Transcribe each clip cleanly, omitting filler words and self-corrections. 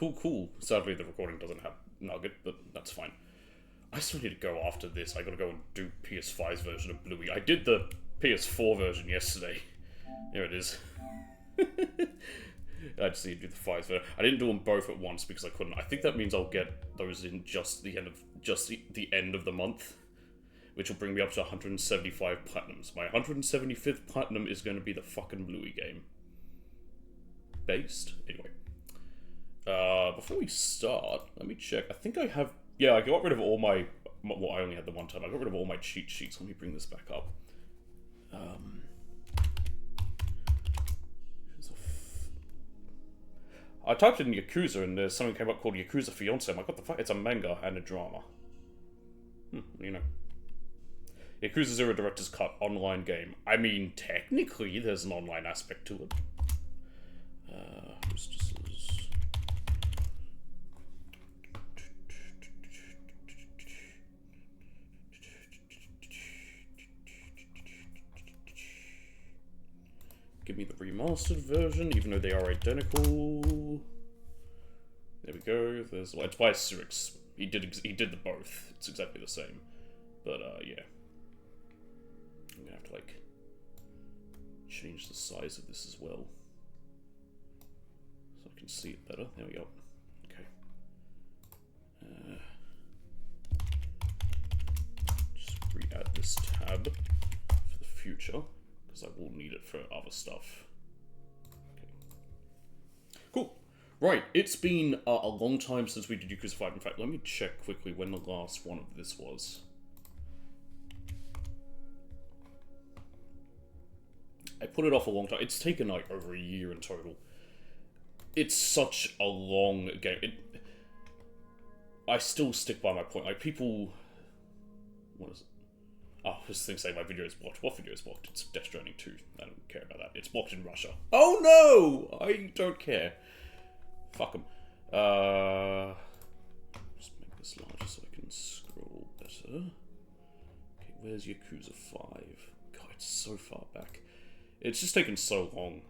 Cool. Sadly, the recording doesn't have Nugget, but that's fine. I still need to go after this. I gotta go and do PS5's version of Bluey. I did the PS4 version yesterday. Here it is. I just need to do the 5's version. I didn't do them both at once because I couldn't. I think that means I'll get those in just the end of the month, which will bring me up to 175 platinums. My 175th platinum is going to be the fucking Bluey game. Based? Anyway. Before we start, let me check. I think I have... Yeah, I got rid of all my... Well, I only had the one time. I got rid of all my cheat sheets. Let me bring this back up. I typed in Yakuza and there's something came up called Yakuza Fiance. I'm like, what the fuck? It's a manga and a drama. You know. Yakuza 0 Director's Cut online game. I mean, technically, there's an online aspect to it. Hostesses. Give me the remastered version, even though they are identical. There we go. There's it's by Cyrix. He did the both. It's exactly the same. But yeah. I'm gonna have to like change the size of this as well, so I can see it better. There we go. Okay. Just re-add this tab for the future, because I will need it for other stuff. Okay. Cool. Right, it's been a long time since we did Yakuza 5. In fact, let me check quickly when the last one of this was. I put it off a long time. It's taken like over a year in total. It's such a long game. I still stick by my point. Like, people... What is it? Oh, this thing saying my video is blocked. What video is blocked? It's Death Stranding 2. I don't care about that. It's blocked in Russia. Oh no! I don't care. Fuck them. Just make this larger so I can scroll better. Okay, where's Yakuza 5? God, it's so far back. It's just taken so long.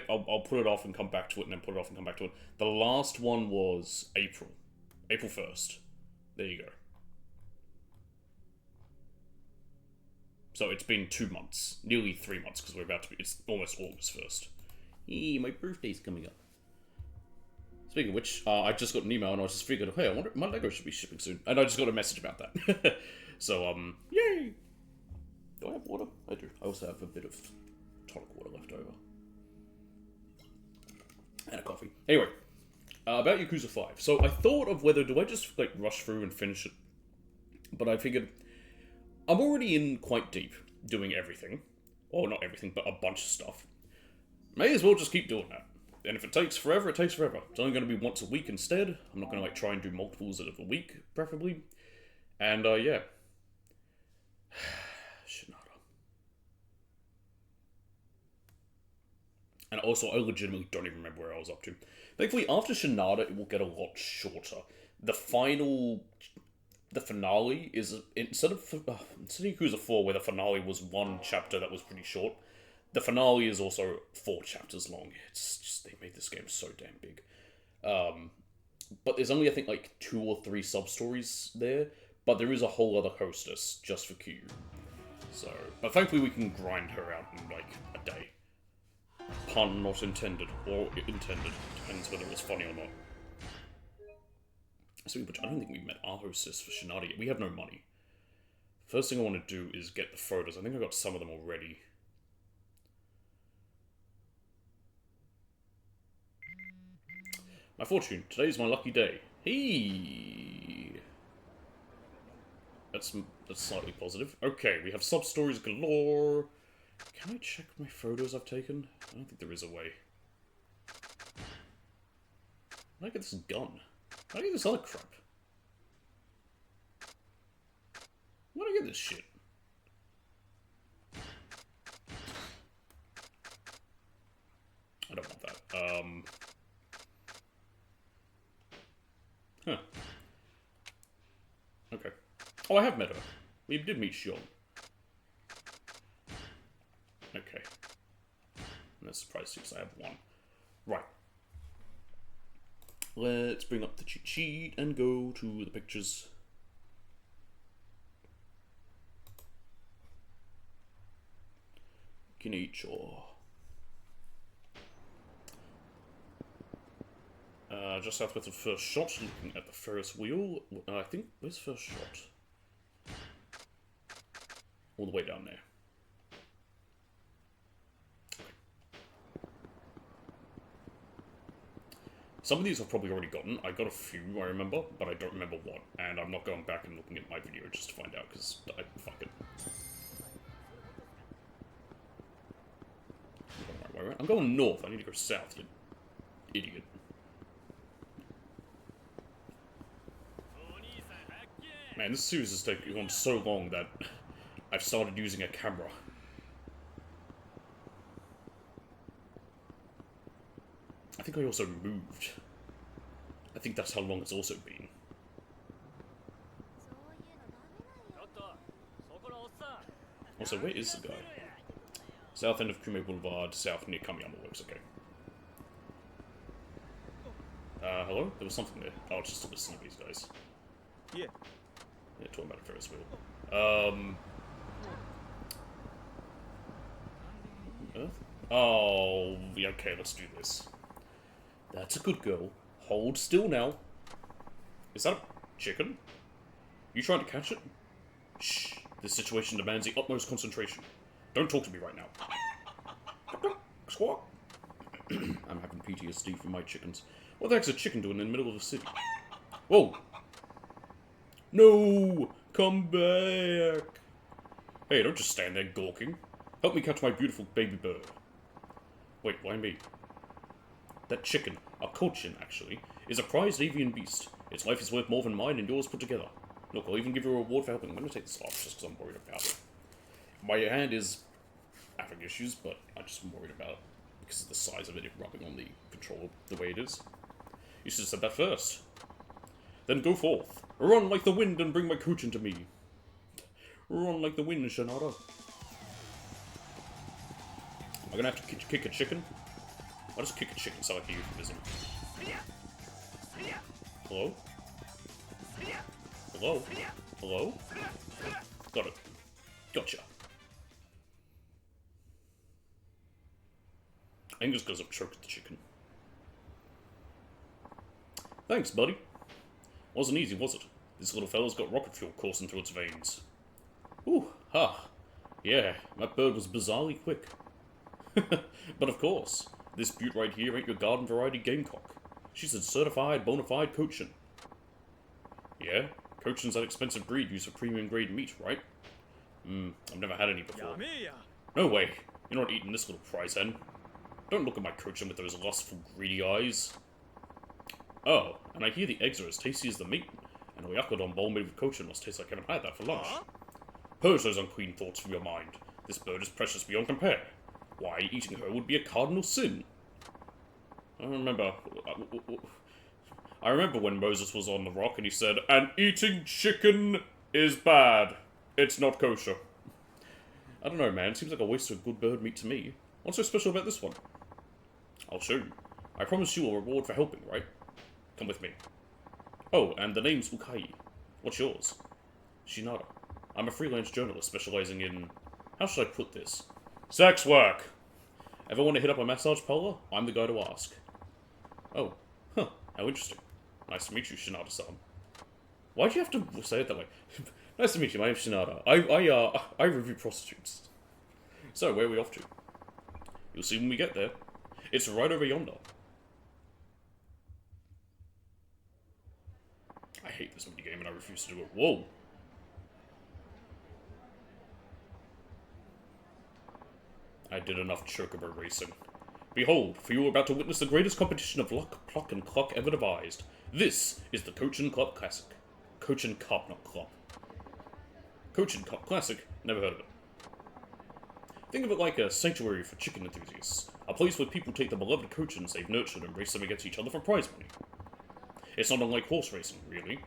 I'll put it off and come back to it, and then put it off and come back to it. The last one was April 1st. There you go. So it's been 2 months, nearly 3 months, because we're about to be. It's almost August 1st. Eee, my birthday's coming up. Speaking of which, I just got an email and I was just figured, hey, I wonder, my Lego should be shipping soon, and I just got a message about that. So yay! Do I have water? I do. I also have a bit of tonic water left over. And a coffee. Anyway, about Yakuza 5. So I thought of whether, do I just like rush through and finish it? But I figured, I'm already in quite deep, doing everything. Or not everything, but a bunch of stuff. May as well just keep doing that. And if it takes forever, it takes forever. It's only going to be once a week instead. I'm not going to like try and do multiples of a week, preferably. And yeah. Shinada. And also, I legitimately don't even remember where I was up to. Thankfully, after Shinada, it will get a lot shorter. The finale is, instead of Yakuza 4, where the finale was one chapter that was pretty short, the finale is also 4 chapters long. It's just, they made this game so damn big. But there's only, I think, like 2 or 3 sub-stories there, but there is a whole other hostess just for Q. So, but thankfully we can grind her out in, like, a day. Pun not intended, or intended. Depends whether it was funny or not. Speaking of which, I don't think we met our hostess for Shinada yet. We have no money. First thing I want to do is get the photos. I think I got some of them already. My fortune. Today's my lucky day. Hey! That's slightly positive. Okay, we have sub-stories galore. Can I check my photos I've taken? I don't think there is a way. How do I get this gun? How do I get this other crap? How do I get this shit? I don't want that. Huh. Okay. Oh, I have met her. We did meet Shion. Okay. I'm not surprised because I have one. Right. Let's bring up the cheat sheet and go to the pictures. Kinicho. Just southwest of first shot, looking at the Ferris wheel. I think, where's first shot? All the way down there. Some of these I've probably already gotten. I got a few, I remember, but I don't remember what. And I'm not going back and looking at my video just to find out, because fuck it. I'm going north. I need to go south, you idiot. Man, this series has taken on so long that I've started using a camera. I think I also moved. I think that's how long it's also been. Also, where is the guy? South end of Kume Boulevard, south near Kamiyama Works, okay. Hello? There was something there. Oh, it's just to listen to these guys. Yeah. Yeah, talking about a Ferris wheel. Earth? Oh, yeah, okay, let's do this. That's a good girl. Hold still now. Is that a chicken? You trying to catch it? Shh. This situation demands the utmost concentration. Don't talk to me right now. Squawk. I'm having PTSD from my chickens. What the heck's a chicken doing in the middle of the city? Whoa! No! Come back! Hey, don't just stand there gawking. Help me catch my beautiful baby bird. Wait, why me? That chicken, a cochin actually, is a prized avian beast. Its life is worth more than mine and yours put together. Look, I'll even give you a reward for helping. I'm gonna take this off just because I'm worried about it. My hand is having issues, but I just am worried about it because of the size of it rubbing on the controller the way it is. You should have said that first. Then go forth. Run like the wind and bring my cochin to me. Run like the wind, Shinada. Am I gonna have to kick a chicken? I'll just kick a chicken so I can euphemism. Hello? Hello? Hello? Got it. Gotcha. Angus goes up choked the chicken. Thanks, buddy. Wasn't easy, was it? This little fella's got rocket fuel coursing through its veins. Ooh, ha. Yeah, that bird was bizarrely quick. But of course, this beaut right here ain't your garden variety gamecock. She's a certified, bona fide cochin. Yeah? Cochin's that expensive breed used for premium grade meat, right? I've never had any before. No way. You're not eating this little prize hen. Don't look at my cochin with those lustful, greedy eyes. Oh, and I hear the eggs are as tasty as the meat, and a yakudon bowl made with cochin must taste like I haven't had that for lunch. Purge those unclean thoughts from your mind. This bird is precious beyond compare. Why, eating her would be a cardinal sin. I remember when Moses was on the rock and he said, "And eating chicken is bad. It's not kosher." I don't know, man. It seems like a waste of good bird meat to me. What's so special about this one? I'll show you. I promised you a reward for helping, right? Come with me. Oh, and the name's Ukai. What's yours? Shinada. I'm a freelance journalist specializing in... how should I put this? Sex work! Ever want to hit up a massage parlor? I'm the guy to ask. Oh. Huh. How interesting. Nice to meet you, Shinada-san. Why'd you have to say it that way? Nice to meet you, my name's Shinada. I review prostitutes. So, where are we off to? You'll see when we get there. It's right over yonder. I hate this minigame and I refuse to do it. Whoa! I did enough chocobo racing. Behold, for you are about to witness the greatest competition of luck, pluck, and cluck ever devised. This is the Cochin Cup Classic. Cochin Cup, not Club. Cochin Cup Classic? Never heard of it. Think of it like a sanctuary for chicken enthusiasts. A place where people take the beloved cochins they've nurtured and race them against each other for prize money. It's not unlike horse racing, really.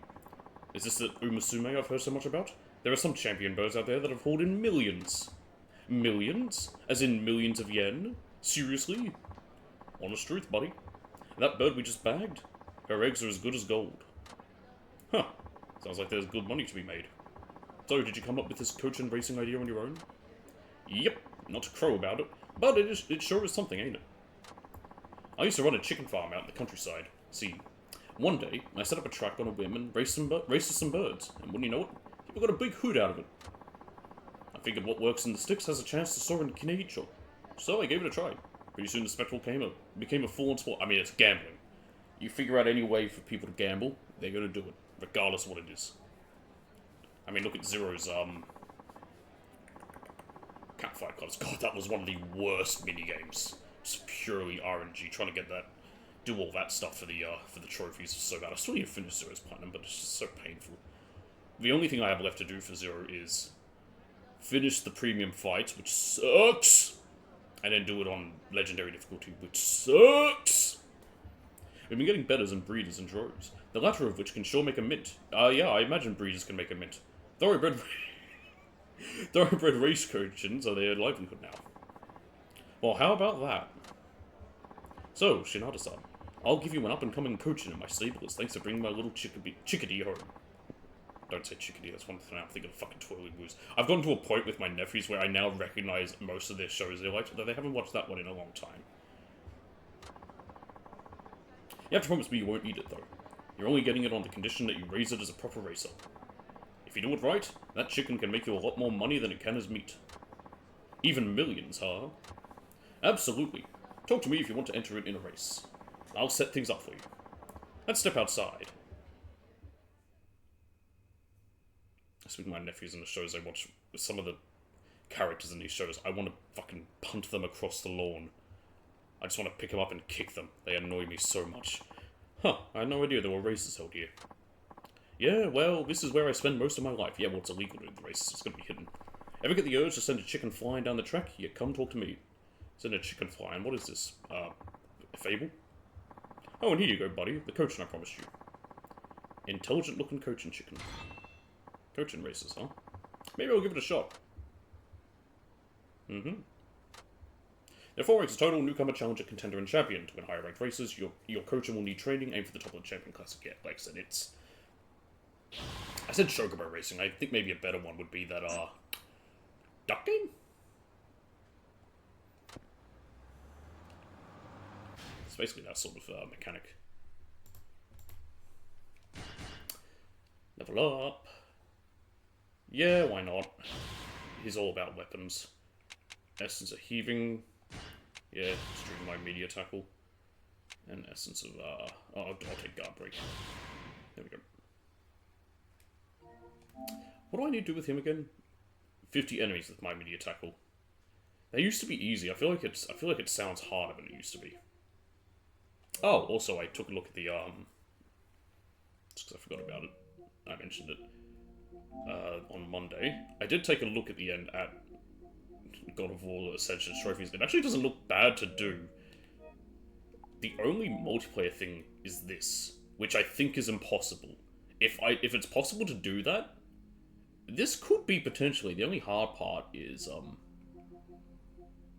Is this the Umasume I've heard so much about? There are some champion birds out there that have hauled in millions. Millions? As in millions of yen? Seriously? Honest truth, buddy. That bird we just bagged? Her eggs are as good as gold. Huh. Sounds like there's good money to be made. So, did you come up with this coach and racing idea on your own? Yep. Not to crow about it, but it sure is something, ain't it? I used to run a chicken farm out in the countryside. See, one day, I set up a track on a whim and raced some birds, and wouldn't you know it, people got a big hoot out of it. I figured what works in the sticks has a chance to soar in Kinahicho, so I gave it a try. Pretty soon the spectacle became a full-on sport. I mean, it's gambling. You figure out any way for people to gamble, they're gonna do it, regardless of what it is. I mean, look at Zero's, Campfire Clubs. God, that was one of the worst minigames. Just purely RNG, trying to get that, do all that stuff for the trophies was so bad. I still need to finish Zero's Platinum, but it's just so painful. The only thing I have left to do for Zero is finish the premium fights, which sucks, and then do it on legendary difficulty, which sucks. We've been getting betters and breeders in droves, the latter of which can sure make a mint. Yeah, I imagine breeders can make a mint. Thoroughbred race coachings are their livelihood now. Well, how about that? So, Shinada-san, I'll give you an up-and-coming coaching in my stable as thanks for bringing my little chickadee home. Don't say chickadee, that's one thing I'm thinking of fucking Twirly Woos. I've gotten to a point with my nephews where I now recognize most of their shows they like, though they haven't watched that one in a long time. You have to promise me you won't eat it, though. You're only getting it on the condition that you raise it as a proper racer. If you do it right, that chicken can make you a lot more money than it can as meat. Even millions, huh? Absolutely. Talk to me if you want to enter it in a race. I'll set things up for you. Let's step outside. Speaking of my nephews in the shows I watch, some of the characters in these shows, I want to fucking punt them across the lawn. I just want to pick them up and kick them. They annoy me so much. Huh, I had no idea there were races held here. Yeah, well, this is where I spend most of my life. Yeah, well, it's illegal to do the races. It's going to be hidden. Ever get the urge to send a chicken flying down the track? Yeah, come talk to me. Send a chicken flying. What is this? A fable? Oh, and here you go, buddy. The coaching I promised you. Intelligent-looking coaching chicken. Coaching races, huh? Maybe I'll give it a shot. There are 4 ranks total: newcomer, challenger, contender, and champion. To win higher ranked races, your coacher will need training. Aim for the top of the champion classic. Yeah, like I said, it's... I said Chocobo Racing. I think maybe a better one would be that, Duck Game? It's basically that sort of, mechanic. Level up. Yeah, why not? He's all about weapons. Essence of Heaving. Yeah, just doing my media tackle. And Essence of, I'll take Guard Break. There we go. What do I need to do with him again? 50 enemies with my media tackle. They used to be easy. I feel like it sounds harder than it used to be. Oh, also I took a look at the just because I forgot about it. I mentioned it on Monday. I did take a look at the end at God of War Ascension trophies. It actually doesn't look bad to do. The only multiplayer thing is this, which I think is impossible. If it's possible to do that, this could be potentially. The only hard part is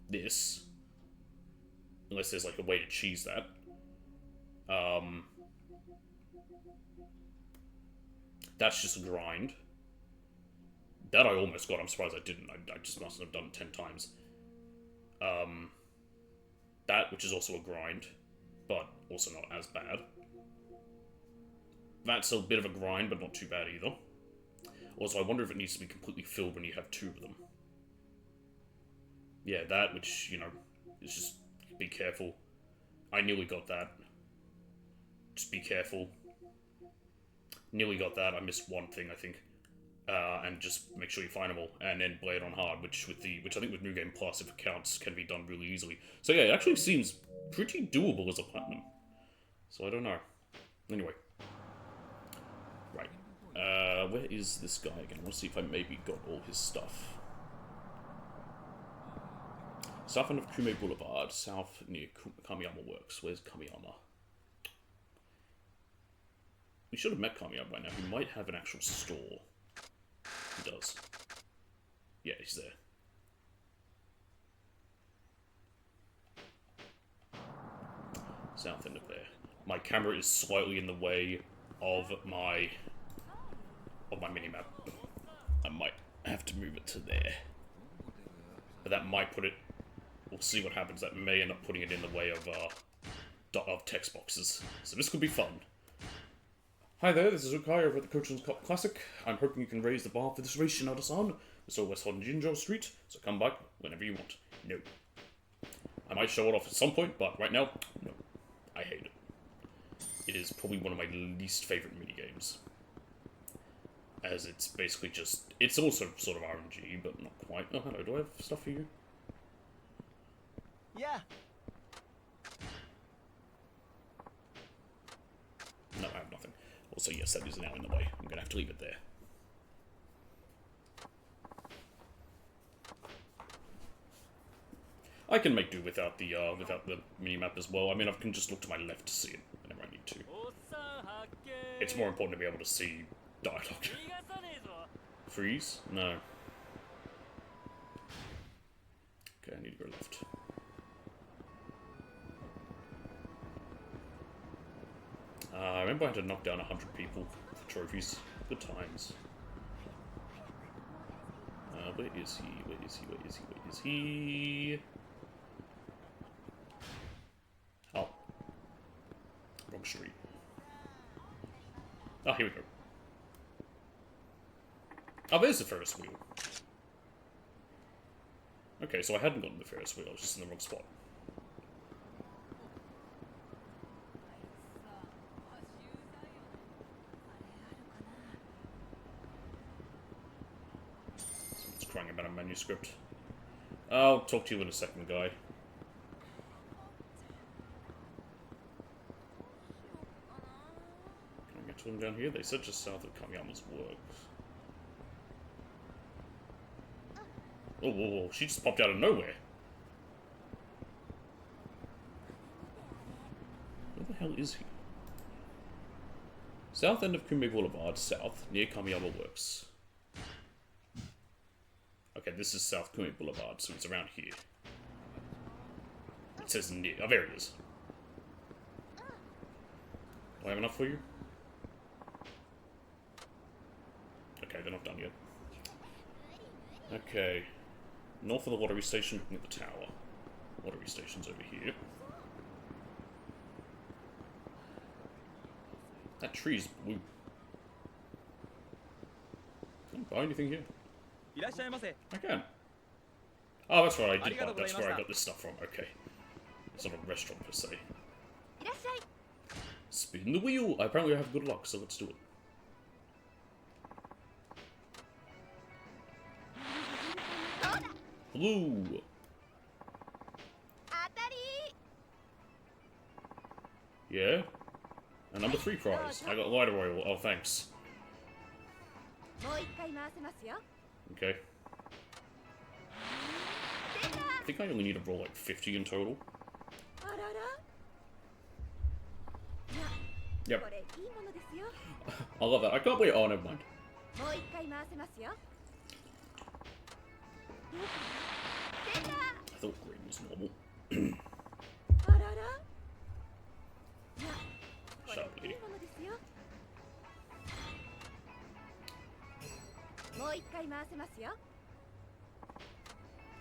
this. Unless there's like a way to cheese that. That's just a grind. That I almost got. I'm surprised I didn't. I just must have done it 10 times. That, which is also a grind, but also not as bad. That's a bit of a grind, but not too bad either. Also, I wonder if it needs to be completely filled when you have 2 of them. Yeah, that, which, you know, is just be careful. I nearly got that. Just be careful. Nearly got that. I missed one thing, I think. And just make sure you find them all, and then play it on hard, which I think with New Game Plus, if it counts, can be done really easily. So yeah, it actually seems pretty doable as a platinum. So I don't know. Anyway. Right. Where is this guy again? I want to see if I maybe got all his stuff. South end of Kume Boulevard, south near Kamiyama Works. Where's Kamiyama? We should have met Kamiyama by now. He might have an actual store. He does. Yeah, he's there. South end of there. my camera is slightly in the way of my minimap. I might have to move it to there. But that might put it... We'll see what happens. That may end up putting it in the way of text boxes. So this could be fun. Hi there, this is Ukai over at the Coachman's Cup Classic. I'm hoping you can raise the bar for this race Shinada-san. It's all West on Jinjo Street, so come back whenever you want. No. I might show it off at some point, but right now, no. I hate it. It is probably one of my least favorite minigames. As it's basically just... It's also sort of RNG, but not quite. Oh, hello, do I have stuff for you? Yeah. No, I have nothing. Also, yes, that is now in the way. I'm going to have to leave it there. I can make do without the minimap as well. I mean, I can just look to my left to see it whenever I need to. It's more important to be able to see dialogue. Freeze? No. Okay, I need to go left. I remember I had to knock down 100 people for trophies. Good times. Where is he? Where is he? Where is he? Where is he? Oh. Wrong street. Oh, here we go. Oh, there's the Ferris wheel. Okay, so I hadn't gotten the Ferris wheel, I was just in the wrong spot. Someone's crying about a manuscript. I'll talk to you in a second, guy. Can I get to them down here? They said just south of Kamiyama's works. Oh, whoa, whoa, she just popped out of nowhere. Where the hell is he? South end of Kume Boulevard, south, near Kamiyama Works. Okay, this is South Kume Boulevard, so it's around here. It says near. Oh, there it is. Do I have enough for you? Okay, they're not done yet. Okay. North of the lottery station, looking at the tower. Lottery station's over here. That tree's blue. Can I buy anything here? I can. Oh, that's right, I did buy. That's where I got this stuff from. Okay. It's not a restaurant per se. Spin the wheel! Apparently I have good luck, so let's do it. Blue! Yeah? A number 3 prize. I got lighter oil. Oh, thanks. Okay. I think I only need to roll like 50 in total. Yep. I love that. I can't wait. Oh, never mind. I thought green was normal. Sharply.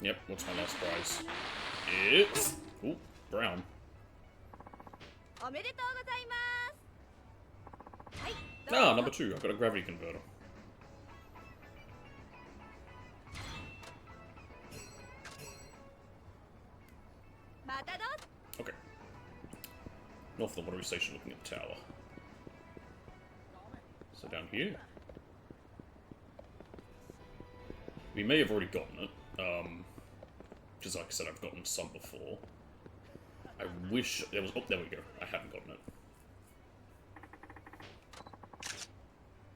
Yep, what's my last prize? It's... Ooh, brown. Ah, number 2. I've got a gravity converter. Okay. North of the lottery station, looking at the tower. So down here. We may have already gotten it. Because like I said, I've gotten some before. I wish there was... Oh, there we go. I haven't gotten it.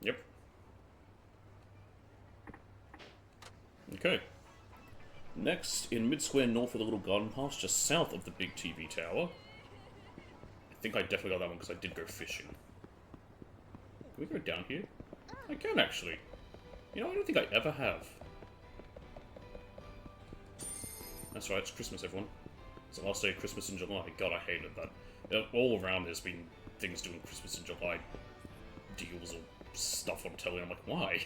Yep. Okay. Next, in mid-square north of the little garden path, just south of the big TV tower. I think I definitely got that one because I did go fishing. Can we go down here? I can, actually. You know, I don't think I ever have. That's right, it's Christmas, everyone. It's the last day of Christmas in July. God, I hated that. all around there's been things doing Christmas in July deals or stuff on telly. I'm like, why?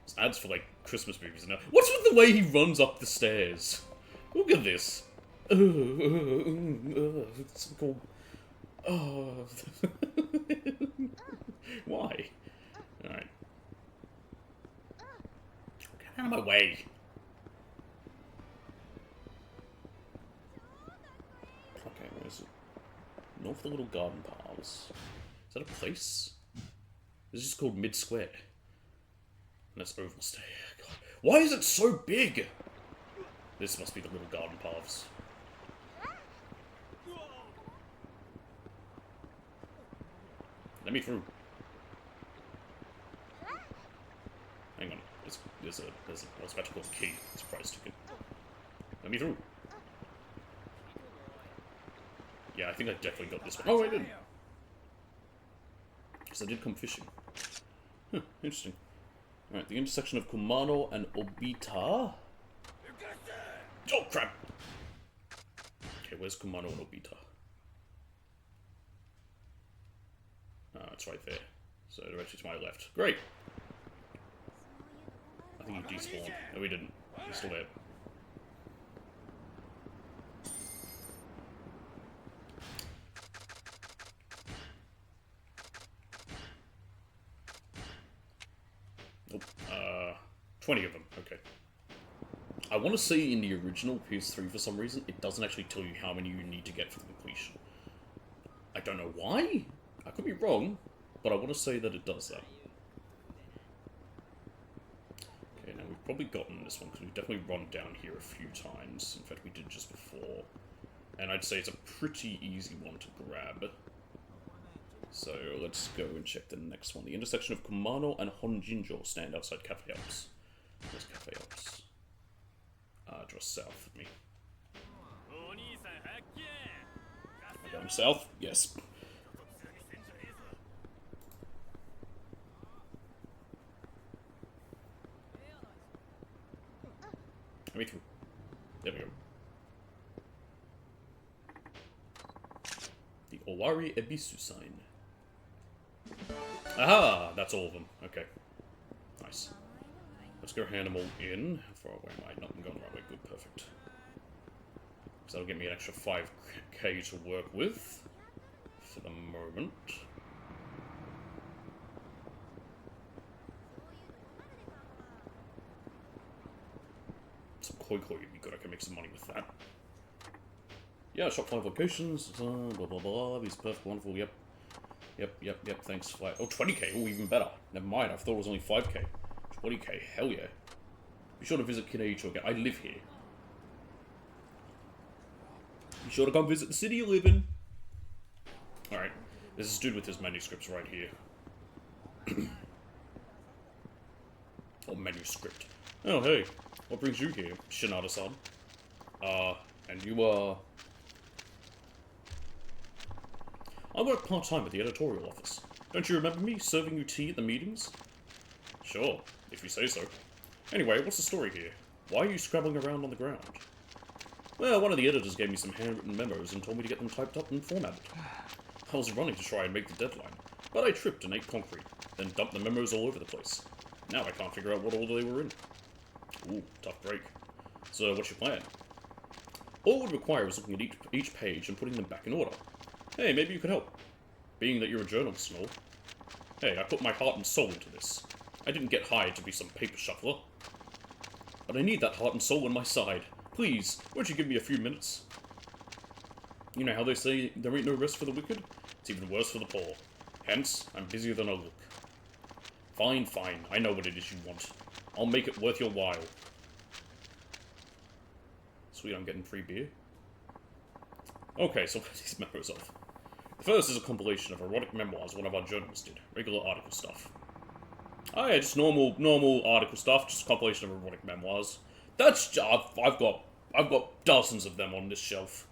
It's ads for like Christmas movies now. What's with the way he runs up the stairs? Look at this. It's called. Why? Alright. Get out of my way. Okay, where is it? North of the Little Garden Paths. Is that a place? This is called Mid-Square. And that's Oval Stair. God. Why is it so big? This must be the Little Garden Paths. Let me through. Hang on. There's a I was about to call it a key. It's a price ticket. Let me through. Yeah, I think I definitely got this one. Oh, I didn't. Because I did come fishing. Huh, interesting. Alright, the intersection of Kumano and Obita. Oh, crap! Okay, where's Kumano and Obita? It's right there. So directly to my left. Great! I think he despawned. No, he didn't. He's still there. Nope. 20 of them. Okay. I want to say in the original PS3 for some reason, it doesn't actually tell you how many you need to get for the completion. I don't know why. I could be wrong, but I want to say that it does that. Okay, now we've probably gotten this one, because we've definitely run down here a few times. In fact, we did just before. And I'd say it's a pretty easy one to grab. So let's go and check the next one. The intersection of Kumano and Honjinjo stand outside Cafe Alps. Where's Cafe Alps? Just south of me. Am I going south? Yes. Let me through. There we go. The Owari Ebisu sign. Aha! That's all of them. Okay. Nice. Let's go hand them all in. How far away am I? Not going the right way. Good, perfect. So that'll give me an extra 5k to work with. For the moment. Some koi would be good. I can make some money with that. Yeah, shop 5 locations. Blah, blah, blah. These perfect, wonderful. Yep. Yep. Thanks. Oh, 20k. Oh, even better. Never mind. I thought it was only 5k. 20k. Hell yeah. Be sure to visit Kinaicho again. I live here. Be sure to come visit the city you live in. Alright. There's this dude with his manuscripts right here. Oh, manuscript. Oh, hey. What brings you here, Shinada-san? And you, I work part-time at the editorial office. Don't you remember me, serving you tea at the meetings? Sure, if you say so. Anyway, what's the story here? Why are you scrabbling around on the ground? Well, one of the editors gave me some handwritten memos and told me to get them typed up and formatted. I was running to try and make the deadline, but I tripped and ate concrete, then dumped the memos all over the place. Now I can't figure out what order they were in. Ooh, tough break. So, what's your plan? All it would require is looking at each page and putting them back in order. Hey, maybe you could help. Being that you're a journalist and all. Hey, I put my heart and soul into this. I didn't get hired to be some paper shuffler. But I need that heart and soul on my side. Please, won't you give me a few minutes? You know how they say there ain't no rest for the wicked? It's even worse for the poor. Hence, I'm busier than I look. Fine. I know what it is you want. I'll make it worth your while. Sweet, I'm getting free beer. Okay, so what are these memos of? The first is a compilation of erotic memoirs one of our journalists did. Regular article stuff. Oh yeah, just normal article stuff, just a compilation of erotic memoirs. That's I've got dozens of them on this shelf.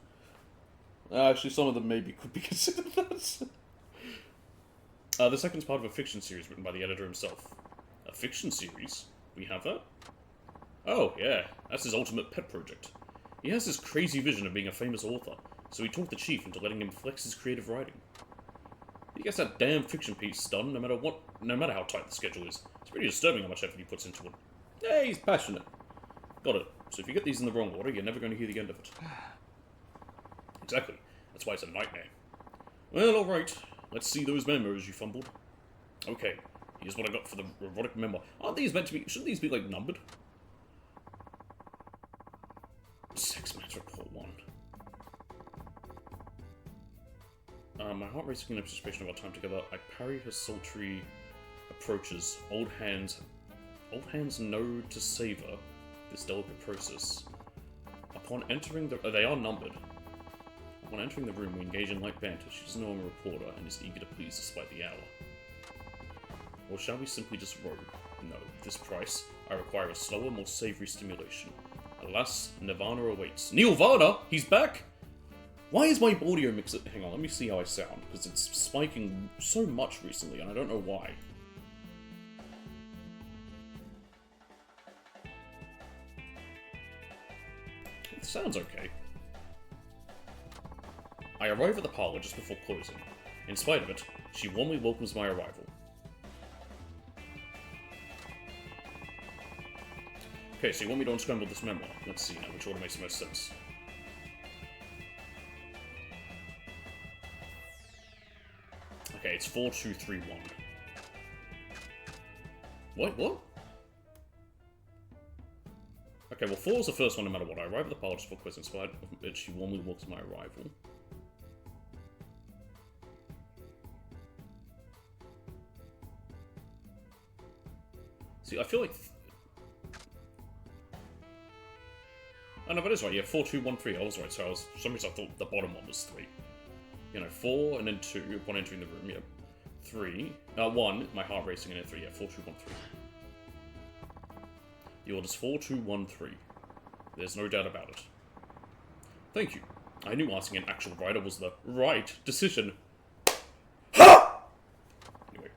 Actually, some of them maybe could be considered that. The second's part of a fiction series written by the editor himself. A fiction series? We have that? Oh, yeah. That's his ultimate pet project. He has this crazy vision of being a famous author, so he talked the chief into letting him flex his creative writing. He gets that damn fiction piece done no matter how tight the schedule is. It's pretty disturbing how much effort he puts into it. Yeah, he's passionate. Got it. So if you get these in the wrong order, you're never going to hear the end of it. Exactly. That's why it's a nightmare. Well, alright. Let's see those memos you fumbled. Okay. Here's what I got for the erotic memo. Aren't these meant to be... Shouldn't these be, like, numbered? Sex Match Report 1. My heart racing in anticipation of our time together. I parry her sultry approaches. Old hands know to savor this delicate process. Upon entering the... they are numbered. Upon entering the room, we engage in light banter. She doesn't know I'm a reporter and is eager to please despite the hour. Or shall we simply just rogue? No, at this price, I require a slower, more savory stimulation. Alas, Nirvana awaits. Nirvana? He's back? Why is my audio mixer... Hang on, let me see how I sound, because it's spiking so much recently, and I don't know why. It sounds okay. I arrive at the parlor just before closing. In spite of it, she warmly welcomes my arrival. Okay, so you want me to unscramble this memoir? Let's see now, which order makes the most sense. Okay, it's 4, 2, 3, 1. What? Okay, well, 4 is the first one no matter what. I arrive at the parlor just for quiz. In spite of it, she warmly welcomes my arrival. See, I feel like... Oh, no, that is right. Yeah, 4, 2, 1, 3. I was right. So for some reason I thought the bottom one was 3. You know, 4 and then 2 upon entering the room. Yeah. 3. 1, my heart racing, and then 3. Yeah, 4, 2, 1, 3. The order's 4, 2, 1, 3. There's no doubt about it. Thank you. I knew asking an actual writer was the right decision. Ha! Anyway.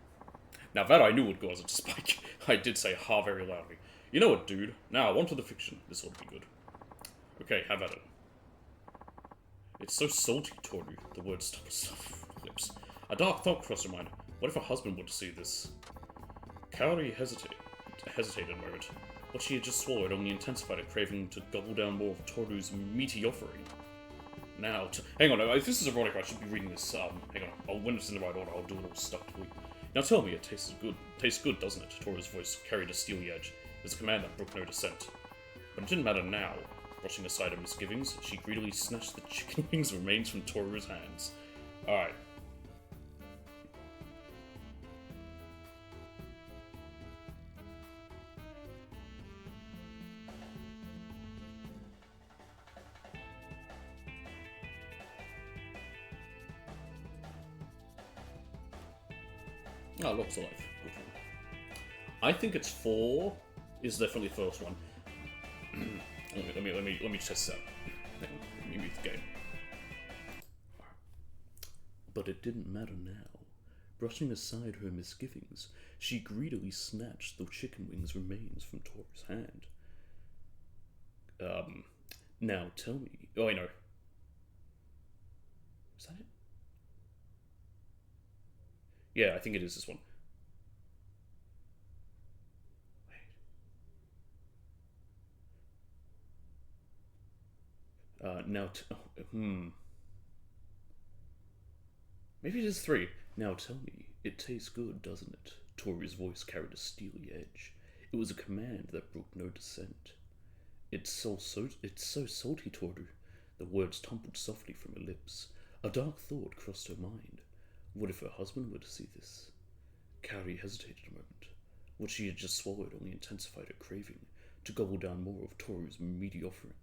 Now that I knew would cause it to spike. I did say ha very loudly. You know what, dude? Now, on to the fiction. This ought to be good. Okay, have at it. It's so salty, Toru. The words stop herself lips. A dark thought crossed her mind. What if her husband were to see this? Kaori hesitated a moment. What she had just swallowed only intensified a craving to gobble down more of Toru's meaty offering. Now, hang on, if this is erotic, I should be reading this, hang on, when it's in the right order, I'll do it all stuckly. Now tell me, it tastes good. Tastes good, doesn't it? Toru's voice carried a steely edge. It was a command that brooked no dissent. But it didn't matter now. Brushing aside her misgivings, she greedily snatched the chicken wings remains from Toru's hands. Alright. Oh, Locke's alive. Good one. I think it's 4 is definitely the first one. Let me test that. Hang on, let me read the game. But it didn't matter now. Brushing aside her misgivings, she greedily snatched the chicken wings remains from Toru's hand. Now tell me... Oh, I know. Is that it? Yeah, I think it is this one. Maybe it is 3. Now tell me, it tastes good, doesn't it? Toru's voice carried a steely edge. It was a command that brooked no dissent. It's so salty, Toru. The words tumbled softly from her lips. A dark thought crossed her mind. What if her husband were to see this? Kaori hesitated a moment. What she had just swallowed only intensified her craving to gobble down more of Toru's meaty offering.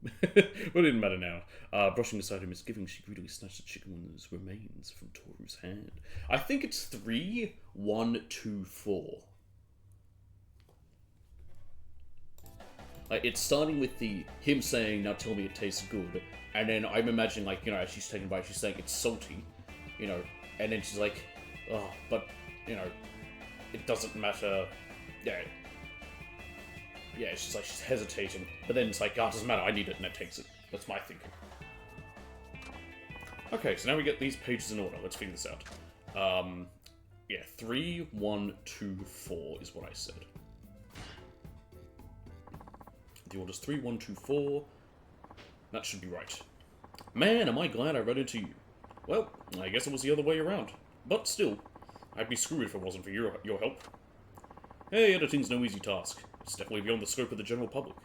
Well, it didn't matter now. Brushing aside her misgivings, she greedily snatched the chicken wings remains from Toru's hand. I think it's 3, 1, 2, 4. It's starting with him saying, now tell me it tastes good. And then I'm imagining, like, you know, as she's taking a bite, she's saying it's salty. You know, and then she's like, oh, but, you know, it doesn't matter. Yeah, she's hesitating. But then it's like, oh, it doesn't matter, I need it, and it takes it. That's my thinking. Okay, so now we get these pages in order. Let's figure this out. Yeah, 3, 1, 2, 4 is what I said. The order's 3, 1, 2, 4. That should be right. Man, am I glad I ran into you. Well, I guess it was the other way around. But still, I'd be screwed if it wasn't for your help. Hey, editing's no easy task. It's definitely beyond the scope of the general public.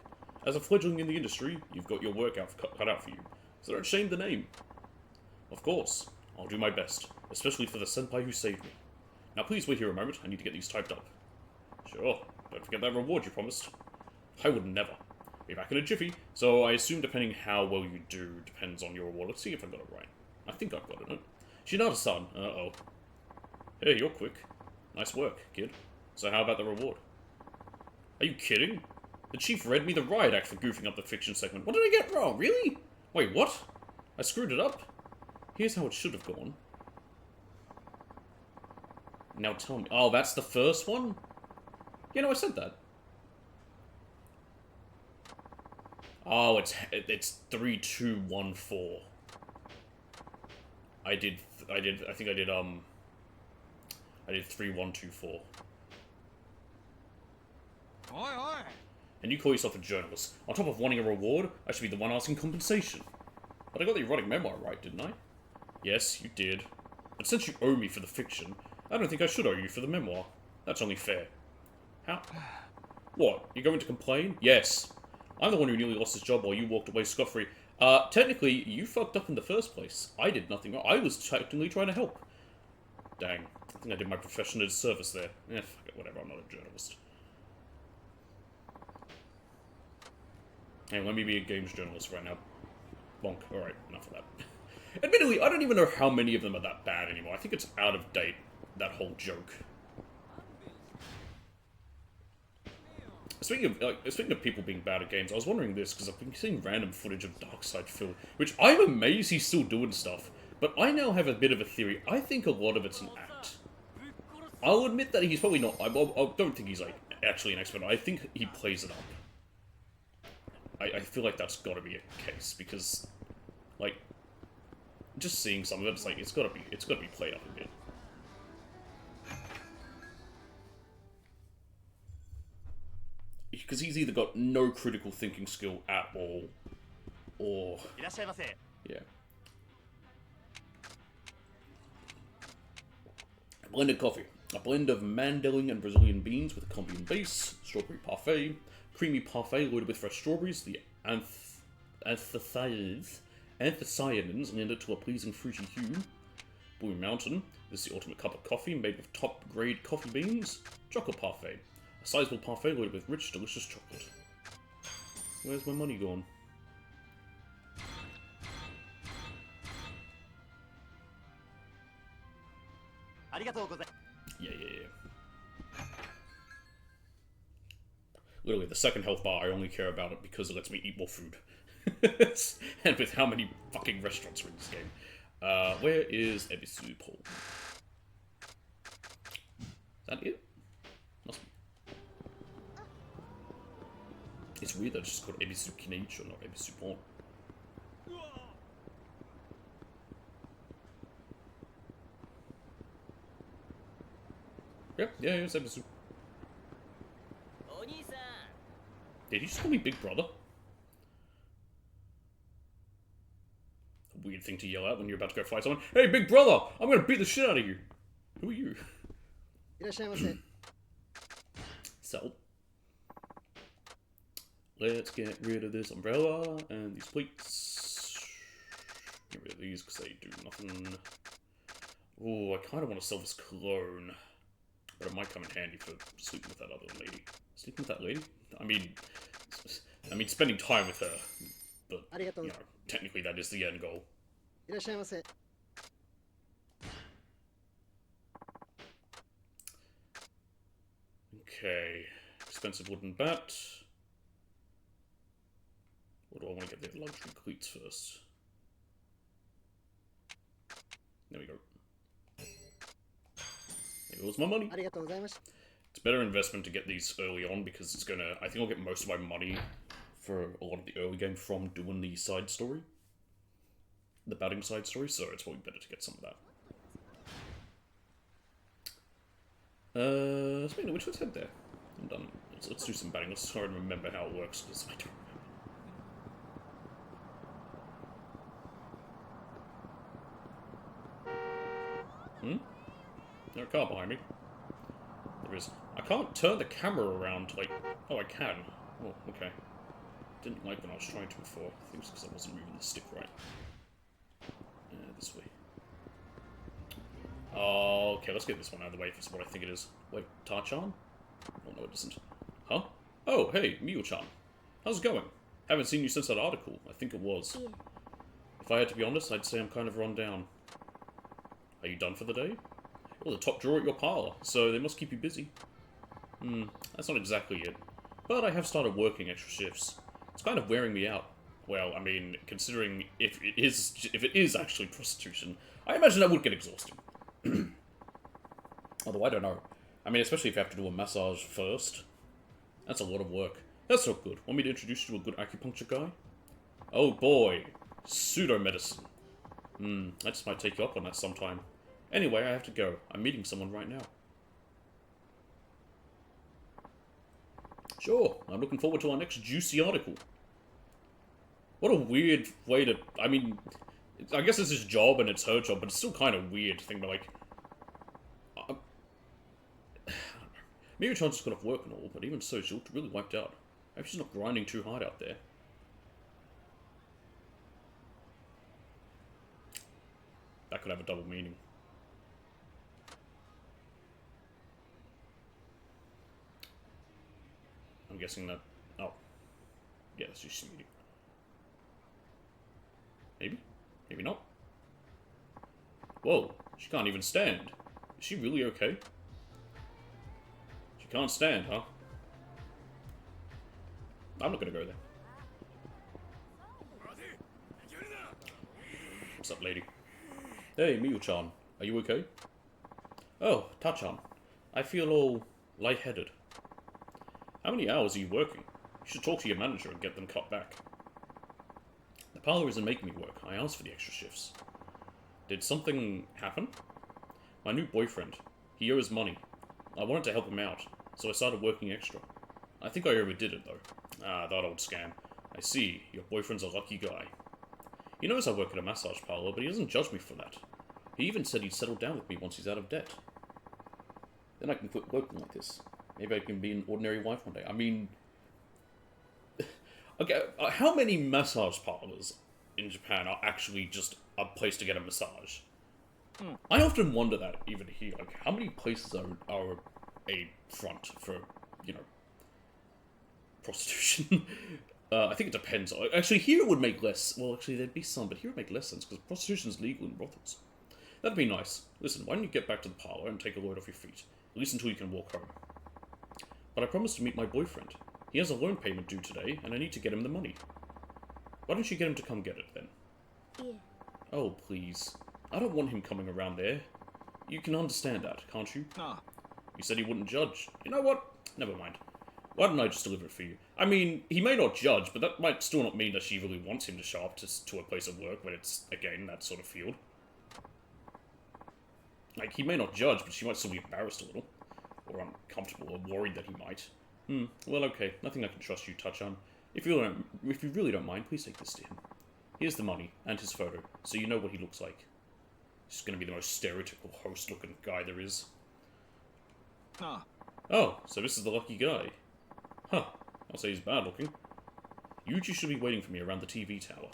As a fledgling in the industry, you've got your work cut out for you, so don't shame the name. Of course, I'll do my best, especially for the senpai who saved me. Now please wait here a moment, I need to get these typed up. Sure, don't forget that reward you promised. I would never. Be back in a jiffy, so I assume depending how well you do depends on your reward. Let's see if I got it right. I think I've got it. Shinada-san, uh-oh. Hey, you're quick. Nice work, kid. So how about the reward? Are you kidding? The chief read me the riot act for goofing up the fiction segment. What did I get wrong? Really? Wait, what? I screwed it up? Here's how it should have gone. Now tell me. Oh, that's the first one? Yeah, no, I said that. Oh, it's 3, 2, 1, 4. I think I did 3, 1, 2, 4. Oi, oi. And you call yourself a journalist. On top of wanting a reward, I should be the one asking compensation. But I got the erotic memoir right, didn't I? Yes, you did. But since you owe me for the fiction, I don't think I should owe you for the memoir. That's only fair. How? What? You're going to complain? Yes. I'm the one who nearly lost his job while you walked away scot-free. Technically, you fucked up in the first place. I did nothing wrong. I was technically trying to help. Dang. I think I did my profession a disservice there. Fuck it, whatever. I'm not a journalist. Hey, let me be a games journalist right now. Bonk. Alright, enough of that. Admittedly, I don't even know how many of them are that bad anymore. I think it's out of date, that whole joke. Speaking of people being bad at games, I was wondering this, because I've been seeing random footage of Darkside Phil, which I'm amazed he's still doing stuff, but I now have a bit of a theory. I think a lot of it's an act. I'll admit that he's probably not, I don't think he's, like, actually an expert. I think he plays it up. I feel like that's gotta be a case, because, like, just seeing some of it, it's like, it's gotta be played up a bit. Because he's either got no critical thinking skill at all, or... yeah. Blended coffee. A blend of Mandeling and Brazilian beans with a Colombian base, strawberry parfait, creamy parfait loaded with fresh strawberries, the anthocyanins lend it to a pleasing fruity hue. Blue Mountain. This is the ultimate cup of coffee made with top-grade coffee beans. Chocolate parfait. A sizable parfait loaded with rich, delicious chocolate. Where's my money gone? Yeah. Literally, the second health bar, I only care about it because it lets me eat more food. And with how many fucking restaurants are in this game. Where is Ebisu Paul? Is that it? Must be. It's weird that it's just called Ebisu Kinage or not Ebisu Paul. Yep, yeah, it's Ebisu. Did he just call me Big Brother? A weird thing to yell out when you're about to go fight someone. Hey, Big Brother! I'm gonna beat the shit out of you! Who are you? So, let's get rid of this umbrella and these plates. Get rid of these because they do nothing. Oh, I kind of want to sell this cologne. But it might come in handy for sleeping with that other lady. Sleeping with that lady? I mean, spending time with her. But, you know, technically that is the end goal. Okay. Expensive wooden bat. Or do I want to get the luxury cleats first? There we go. There goes my money. It's better investment to get these early on because it's gonna... I think I'll get most of my money for a lot of the early game from doing the side story. the batting side story, so it's probably better to get some of that. Speaking of which, let's head there. I'm done. Let's do some batting. Let's try and remember how it works, because I don't remember. There's a car behind me. There is. I can't turn the camera around, like... Oh, I can. Oh, okay. Didn't like when I was trying to before. I think it's because I wasn't moving the stick right. This way. Oh, okay, let's get this one out of the way if it's what I think it is. Wait, Ta-chan? Oh, no, it isn't. Huh? Oh, hey, Miyu-chan. How's it going? Haven't seen you since that article. I think it was. Yeah. If I had to be honest, I'd say I'm kind of run down. Are you done for the day? Well, the top drawer at your parlor, so they must keep you busy. That's not exactly it. But I have started working extra shifts. It's kind of wearing me out. Well, I mean, considering if it is actually prostitution, I imagine that would get exhausting. Although, I don't know. I mean, especially if you have to do a massage first. That's a lot of work. That's not good. Want me to introduce you to a good acupuncture guy? Oh boy. Pseudo-medicine. I just might take you up on that sometime. Anyway, I have to go. I'm meeting someone right now. Sure, I'm looking forward to our next juicy article. What a weird way to... I mean, I guess it's his job and it's her job, but it's still kind of weird to think that, like... Maybe Chan's just got off work and all, but even so, she looked really wiped out. I hope she's not grinding too hard out there. That could have a double meaning. I'm guessing that... Oh. Yeah, that's just meeting. Maybe? Maybe not. Whoa, she can't even stand. Is she really okay? She can't stand, huh? I'm not gonna go there. What's up, lady? Hey, Miyu-chan. Are you okay? Oh, Ta-chan. I feel all lightheaded. How many hours are you working? You should talk to your manager and get them cut back. The parlor isn't making me work. I asked for the extra shifts. Did something happen? My new boyfriend. He owes money. I wanted to help him out, so I started working extra. I think I overdid it, though. Ah, that old scam. I see. Your boyfriend's a lucky guy. He knows I work at a massage parlor, but he doesn't judge me for that. He even said he'd settle down with me once he's out of debt. Then I can quit working like this. Maybe I can be an ordinary wife one day. I mean... Okay, how many massage parlors in Japan are actually just a place to get a massage? I often wonder that, even here. Like, how many places are a front for, you know, prostitution? I think it depends. Actually, here it would make less... Well, actually, there'd be some, but here it would make less sense, because prostitution's legal in brothels. That'd be nice. Listen, why don't you get back to the parlor and take a load off your feet? At least until you can walk home. But I promised to meet my boyfriend. He has a loan payment due today, and I need to get him the money. Why don't you get him to come get it, then? Yeah. Oh, please. I don't want him coming around there. You can understand that, can't you? Ah. You said he wouldn't judge. You know what? Never mind. Why don't I just deliver it for you? I mean, he may not judge, but that might still not mean that she really wants him to show up to a place of work when it's, again, that sort of field. Like, he may not judge, but she might still be embarrassed a little. Or uncomfortable, or worried that he might. Well, okay. Nothing I can trust you, Touch-on. If you really don't mind, please take this to him. Here's the money, and his photo, so you know what he looks like. He's gonna be the most stereotypical host-looking guy there is. Ah. Oh, so this is the lucky guy. Huh. I'll say he's bad-looking. Yuji should be waiting for me around the TV tower.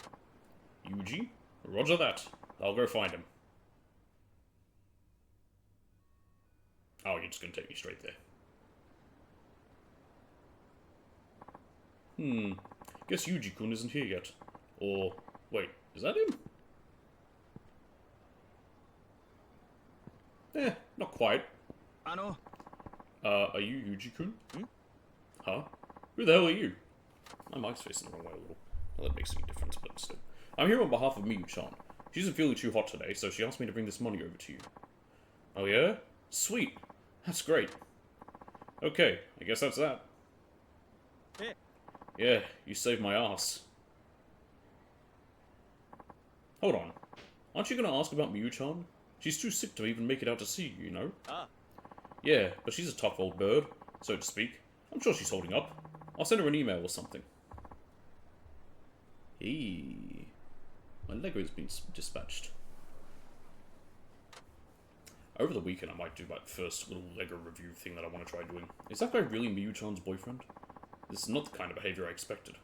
Yuji? Roger that. I'll go find him. Oh, you're just gonna take me straight there. Guess Yuji-kun isn't here yet. Or, wait, is that him? Not quite. Ano? Are you Yuji-kun? Huh? Who the hell are you? My mic's facing the wrong way a little. Well, that makes any difference, but still. I'm here on behalf of Miyu-chan. She isn't feeling too hot today, so she asked me to bring this money over to you. Oh yeah? Sweet. That's great. Okay, I guess that's that. Eh. Yeah, you saved my ass. Hold on. Aren't you gonna ask about Miyu-chan? She's too sick to even make it out to see you, you know? Ah. Yeah, but she's a tough old bird, so to speak. I'm sure she's holding up. I'll send her an email or something. Hey. My Lego's been dispatched. Over the weekend, I might do my first little Lego review thing that I want to try doing. Is that guy really Miyu-chan's boyfriend? This is not the kind of behavior I expected.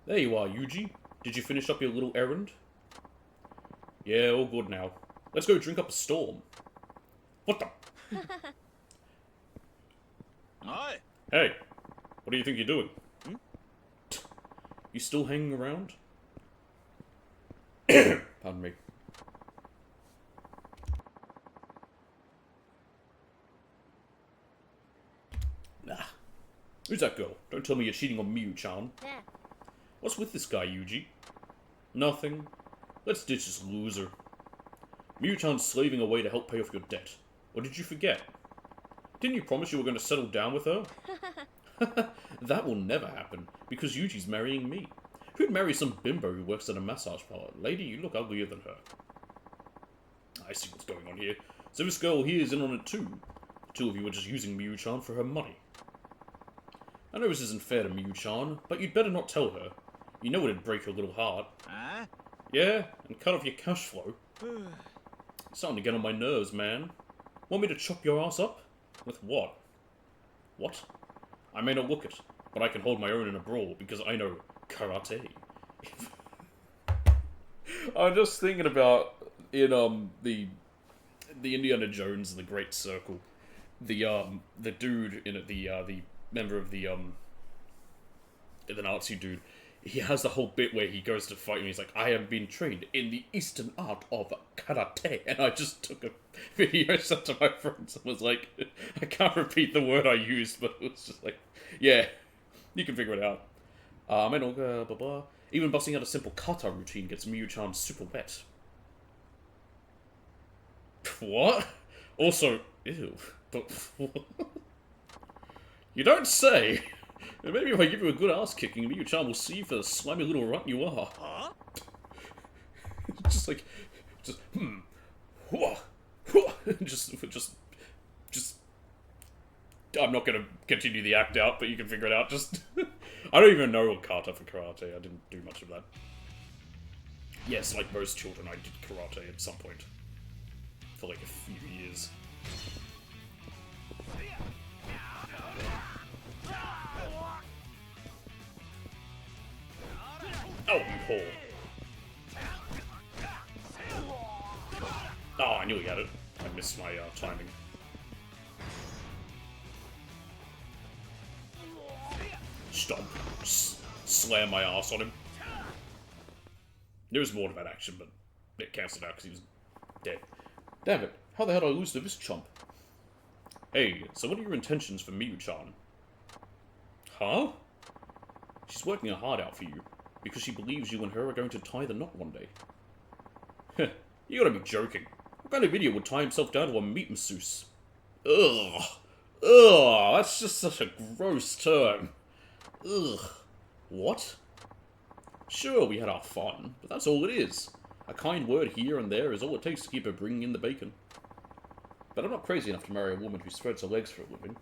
There you are, Yuji. Did you finish up your little errand? Yeah, all good now. Let's go drink up a storm. What the? Oi. Hey, what do you think you're doing? Hmm? You still hanging around? Pardon me. Nah. Who's that girl? Don't tell me you're cheating on Miyu-chan. Yeah. What's with this guy, Yuji? Nothing. Let's ditch this loser. Miyu-chan's slaving away to help pay off your debt. Or did you forget? Didn't you promise you were going to settle down with her? That will never happen, because Yuji's marrying me. Who'd marry some bimbo who works at a massage parlor? Lady, you look uglier than her. I see what's going on here. So this girl here is in on it too. The two of you are just using Miyu-chan for her money. I know this isn't fair to Miyu-chan, but you'd better not tell her. You know it'd break her little heart. Huh? Yeah, and cut off your cash flow. It's starting to get on my nerves, man. Want me to chop your ass up? With what? What? I may not look it, but I can hold my own in a brawl because I know karate. I'm just thinking about in the Indiana Jones and the Great Circle, the dude in it, the member of the Nazi dude. He has the whole bit where he goes to fight and he's like, I have been trained in the Eastern art of karate. And I just took a video, sent to my friends and was like, I can't repeat the word I used, but it was just like, yeah, you can figure it out. And blah, blah. Even busting out a simple kata routine gets Miyu-chan super wet. What? Also, ew. But you don't say! Maybe if I give you a good ass kicking, Miyu-chan will see you for the slimy little runt you are. Huh? just, I'm not gonna continue the act out, but you can figure it out, just... I don't even know what kata for karate, I didn't do much of that. Yes, like most children, I did karate at some point. For like a few years. Oh, you whore. Oh, I knew he had it. I missed my timing. Stomp. Slam my ass on him. There was more to that action, but it cancelled out because he was dead. Damn it. How the hell did I lose to this chump? Hey, so what are your intentions for Miyu-chan? Huh? She's working her heart out for you, because she believes you and her are going to tie the knot one day. Heh, you gotta be joking. What kind of idiot would tie himself down to a meat masseuse? Ugh. Ugh, that's just such a gross term. Ugh. What? Sure, we had our fun, but that's all it is. A kind word here and there is all it takes to keep her bringing in the bacon. But I'm not crazy enough to marry a woman who spreads her legs for a living.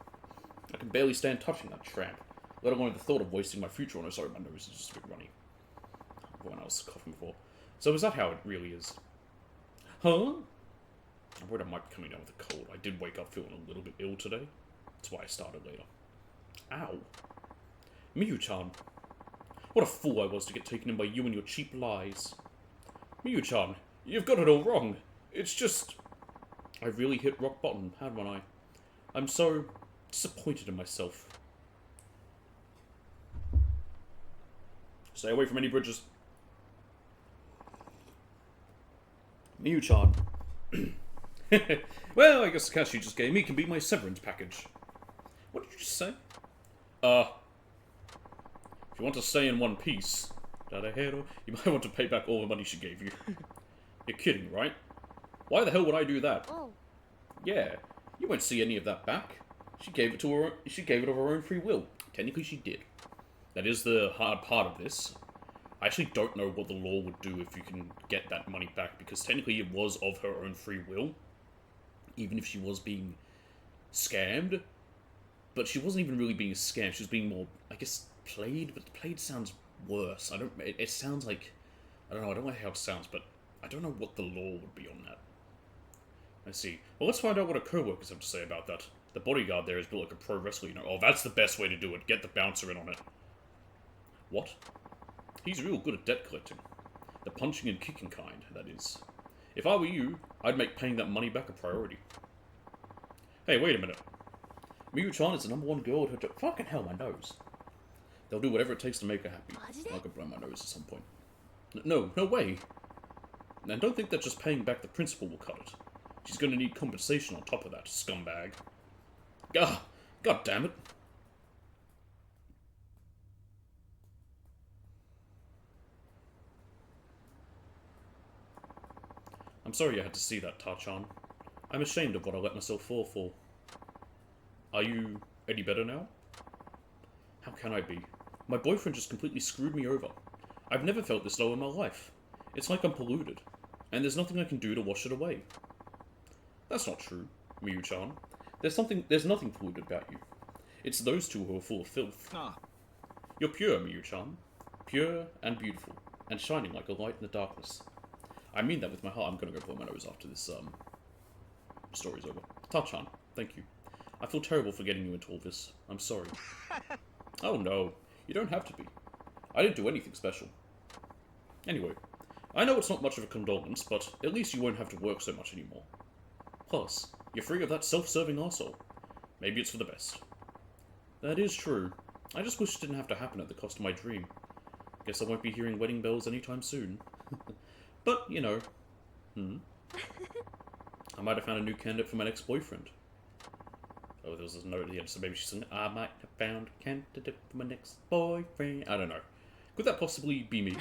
I can barely stand touching that tramp, let alone the thought of wasting my future on her. Sorry, my nose is just a bit runny. Everyone else coughing before. So is that how it really is? Huh? I'm worried I might be coming down with a cold. I did wake up feeling a little bit ill today. That's why I started later. Ow. Miyu-chan. What a fool I was to get taken in by you and your cheap lies. Miyu-chan, you've got it all wrong. It's just... I really hit rock bottom, haven't I? I'm so disappointed in myself. Stay away from any bridges. Miyu-chan. Well, I guess the cash you just gave me can be my severance package. What did you just say? If you want to stay in one piece, you might want to pay back all the money she gave you. You're kidding, right? Why the hell would I do that? Oh. Yeah, you won't see any of that back. She gave it to her. She gave it of her own free will. Technically, she did. That is the hard part of this. I actually don't know what the law would do if you can get that money back, because technically it was of her own free will, even if she was being scammed. But she wasn't even really being scammed. She was being more, I guess, played. But played sounds worse. I don't. It sounds like, I don't know. I don't like how it sounds, but I don't know what the law would be on that. I see. Well, let's find out what our co-workers have to say about that. The bodyguard there is built like a pro wrestler, you know. Oh, that's the best way to do it. Get the bouncer in on it. What? He's real good at debt collecting. The punching and kicking kind, that is. If I were you, I'd make paying that money back a priority. Hey, wait a minute. Miyu-chan is the #1 girl at her job. Fucking hell, my nose. They'll do whatever it takes to make her happy. I could blow my nose at some point. No way. And don't think that just paying back the principal will cut it. She's going to need compensation on top of that, scumbag. God damn it. I'm sorry you had to see that, Tachan. I'm ashamed of what I let myself fall for. Are you any better now? How can I be? My boyfriend just completely screwed me over. I've never felt this low in my life. It's like I'm polluted, and there's nothing I can do to wash it away. That's not true, Miyu-chan. There's nothing polluted about you. It's those two who are full of filth. You're pure, Miyu-chan. Pure and beautiful, and shining like a light in the darkness. I mean that with my heart. I'm gonna go blow my nose after this, story's over. Tachan, thank you. I feel terrible for getting you into all this. I'm sorry. Oh no, you don't have to be. I didn't do anything special. Anyway, I know it's not much of a condolence, but at least you won't have to work so much anymore. Plus, you're free of that self-serving arsehole. Maybe it's for the best. That is true. I just wish it didn't have to happen at the cost of my dream. Guess I won't be hearing wedding bells anytime soon. But, you know. I might have found a new candidate for my next boyfriend. Oh, there was a note at the end, so maybe she's saying, I might have found a candidate for my next boyfriend. I don't know. Could that possibly be me?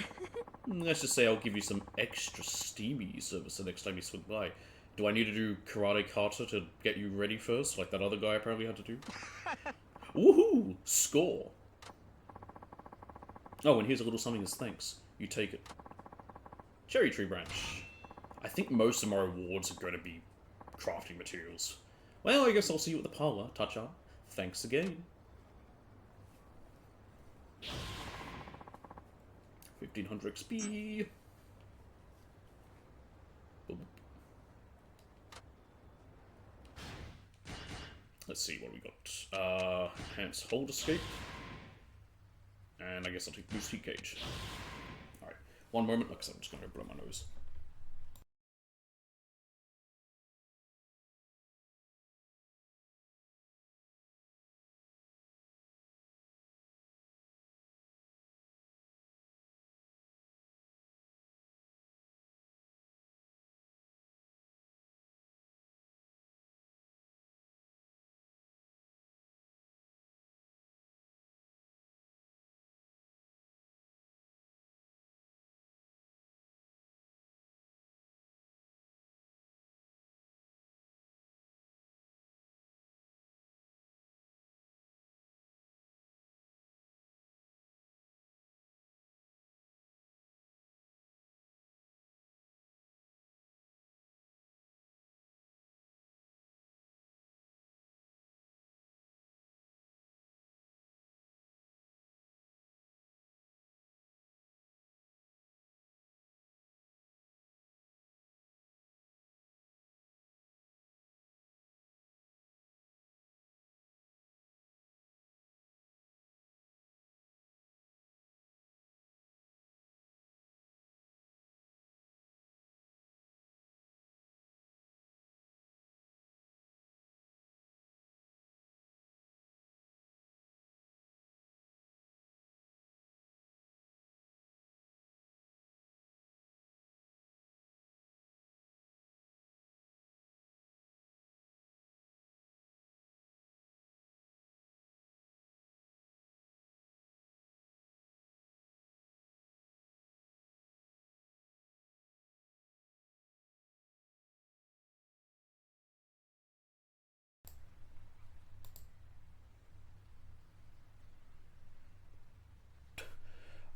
Let's just say I'll give you some extra steamy service the next time you swing by. Do I need to do karate kata to get you ready first, like that other guy apparently had to do? Woohoo! Score! Oh, and here's a little something as thanks. You take it. Cherry tree branch. I think most of my rewards are going to be crafting materials. Well, I guess I'll see you at the parlor, Tachan. Thanks again. 1500 XP. Let's see what we got. Enhanced hold escape. And I guess I'll take boost heat gauge. Alright, one moment, because I'm just going to blow my nose.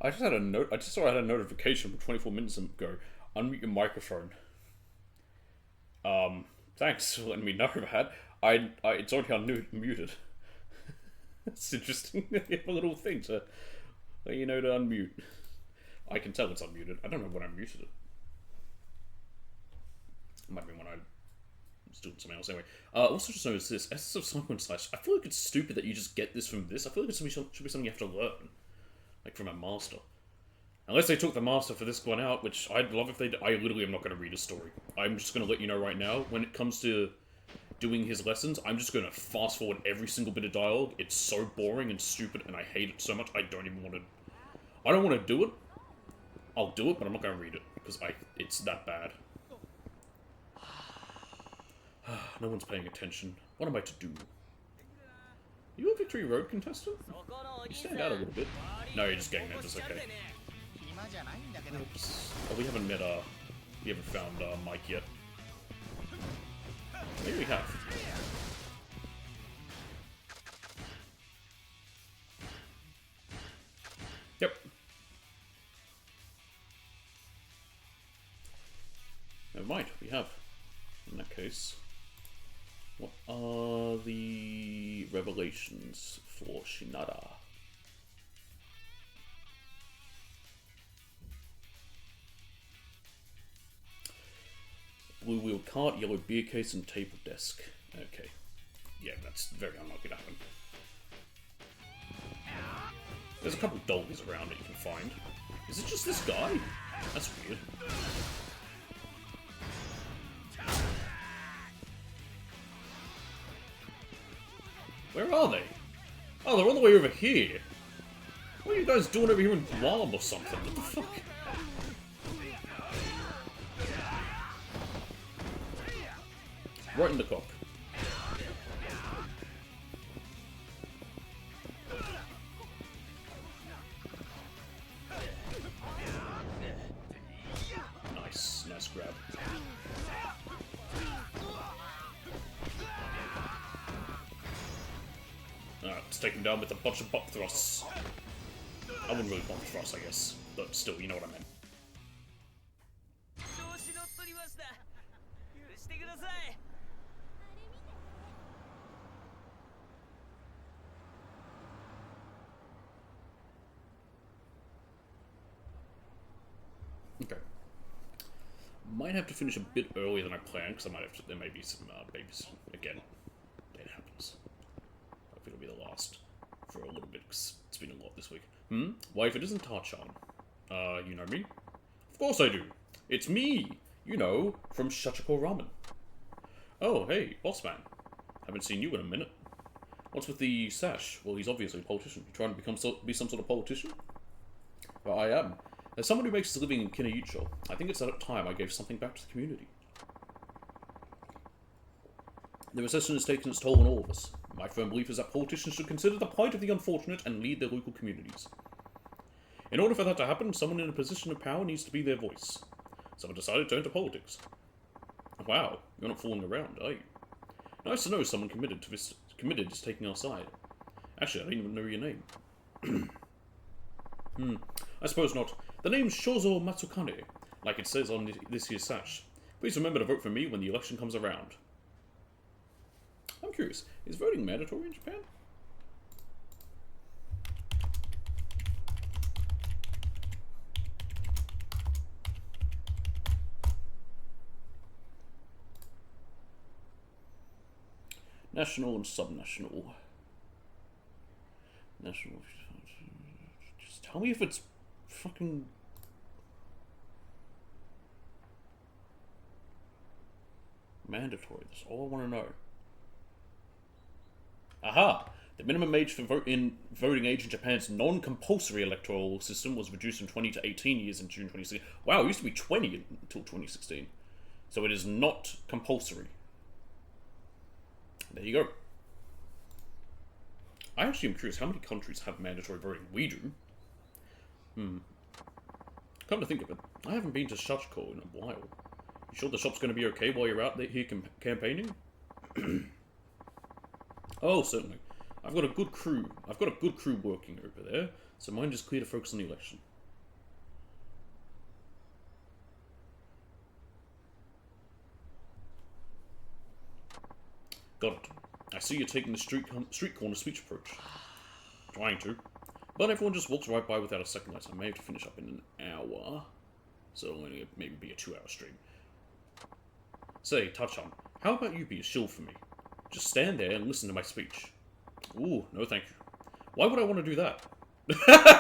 I just had a note. I just saw I had a notification from 24 minutes ago. Unmute your microphone. Thanks for letting me know that. It's already unmuted. It's interesting. You have a little thing to let you know to unmute. I can tell it's unmuted. I don't know when I muted it. It might be when I was doing something else anyway. Also just noticed this. Essence of Cyclone Slash. I feel like it's stupid that you just get this from this. I feel like it should be something you have to learn. Like from a master. Unless they took the master for this one out, which I'd love if they did. I literally am not going to read a story. I'm just going to let you know right now, when it comes to doing his lessons, I'm just going to fast forward every single bit of dialogue. It's so boring and stupid, and I hate it so much, I don't even want to... I don't want to do it. I'll do it, but I'm not going to read it, because it's that bad. No one's paying attention. What am I to do? Are you a Victory Road contestant? You stand out a little bit. No, you're just gang members, okay. Oops. Oh, we haven't found Mike yet. Maybe we have. Yep. Never mind, we have. In that case, what are the revelations for Shinada? Blue wheel cart, yellow beer case, and table desk. Okay. Yeah, that's very unlikely to happen. There's a couple dollies around that you can find. Is it just this guy? That's weird. Where are they? Oh, they're all the way over here. What are you guys doing over here in Guam or something? What the fuck? Right in the cock. Nice grab. Let's take him down with a bunch of butt thrusts. I wouldn't really bump thrusts, I guess, but still, you know what I meant. Okay. Might have to finish a bit earlier than I planned, because there may be some babies. Again, it happens. Hopefully it'll be the last for a little bit, because it's been a lot this week. Why, if it isn't Tachan? You know me? Of course I do. It's me! You know, from Shachiko Ramen. Oh, hey, boss man. Haven't seen you in a minute. What's with the sash? Well, he's obviously a politician. You trying to be some sort of politician? Well, I am. As someone who makes a living in Kinayucho, I think it's at time I gave something back to the community. The recession has taken its toll on all of us. My firm belief is that politicians should consider the plight of the unfortunate and lead their local communities. In order for that to happen, someone in a position of power needs to be their voice. Someone decided to turn to politics. Wow, you're not fooling around, are you? Nice to know someone committed to taking our side. Actually, I don't even know your name. I suppose not. The name's Shozo Matsukane, like it says on this year's sash. Please remember to vote for me when the election comes around. I'm curious, is voting mandatory in Japan? National and subnational. National. Just tell me if it's fucking... mandatory. That's all I want to know. Aha! The minimum age for voting age in Japan's non-compulsory electoral system was reduced from 20 to 18 years in June 2016. Wow, it used to be 20 until 2016. So it is not compulsory. There you go. I actually am curious, how many countries have mandatory voting? We do. Come to think of it, I haven't been to Shachiko in a while. You sure the shop's going to be okay while you're out there here campaigning? Oh, certainly. I've got a good crew working over there, so mine just clear to focus on the election. Got it. I see you're taking the street corner speech approach. Trying to. But everyone just walks right by without a second light. I may have to finish up in an hour. So it'll only maybe be a 2-hour stream. Say, Tachan, how about you be a shield for me? Just stand there and listen to my speech. Ooh, no thank you. Why would I want to do that?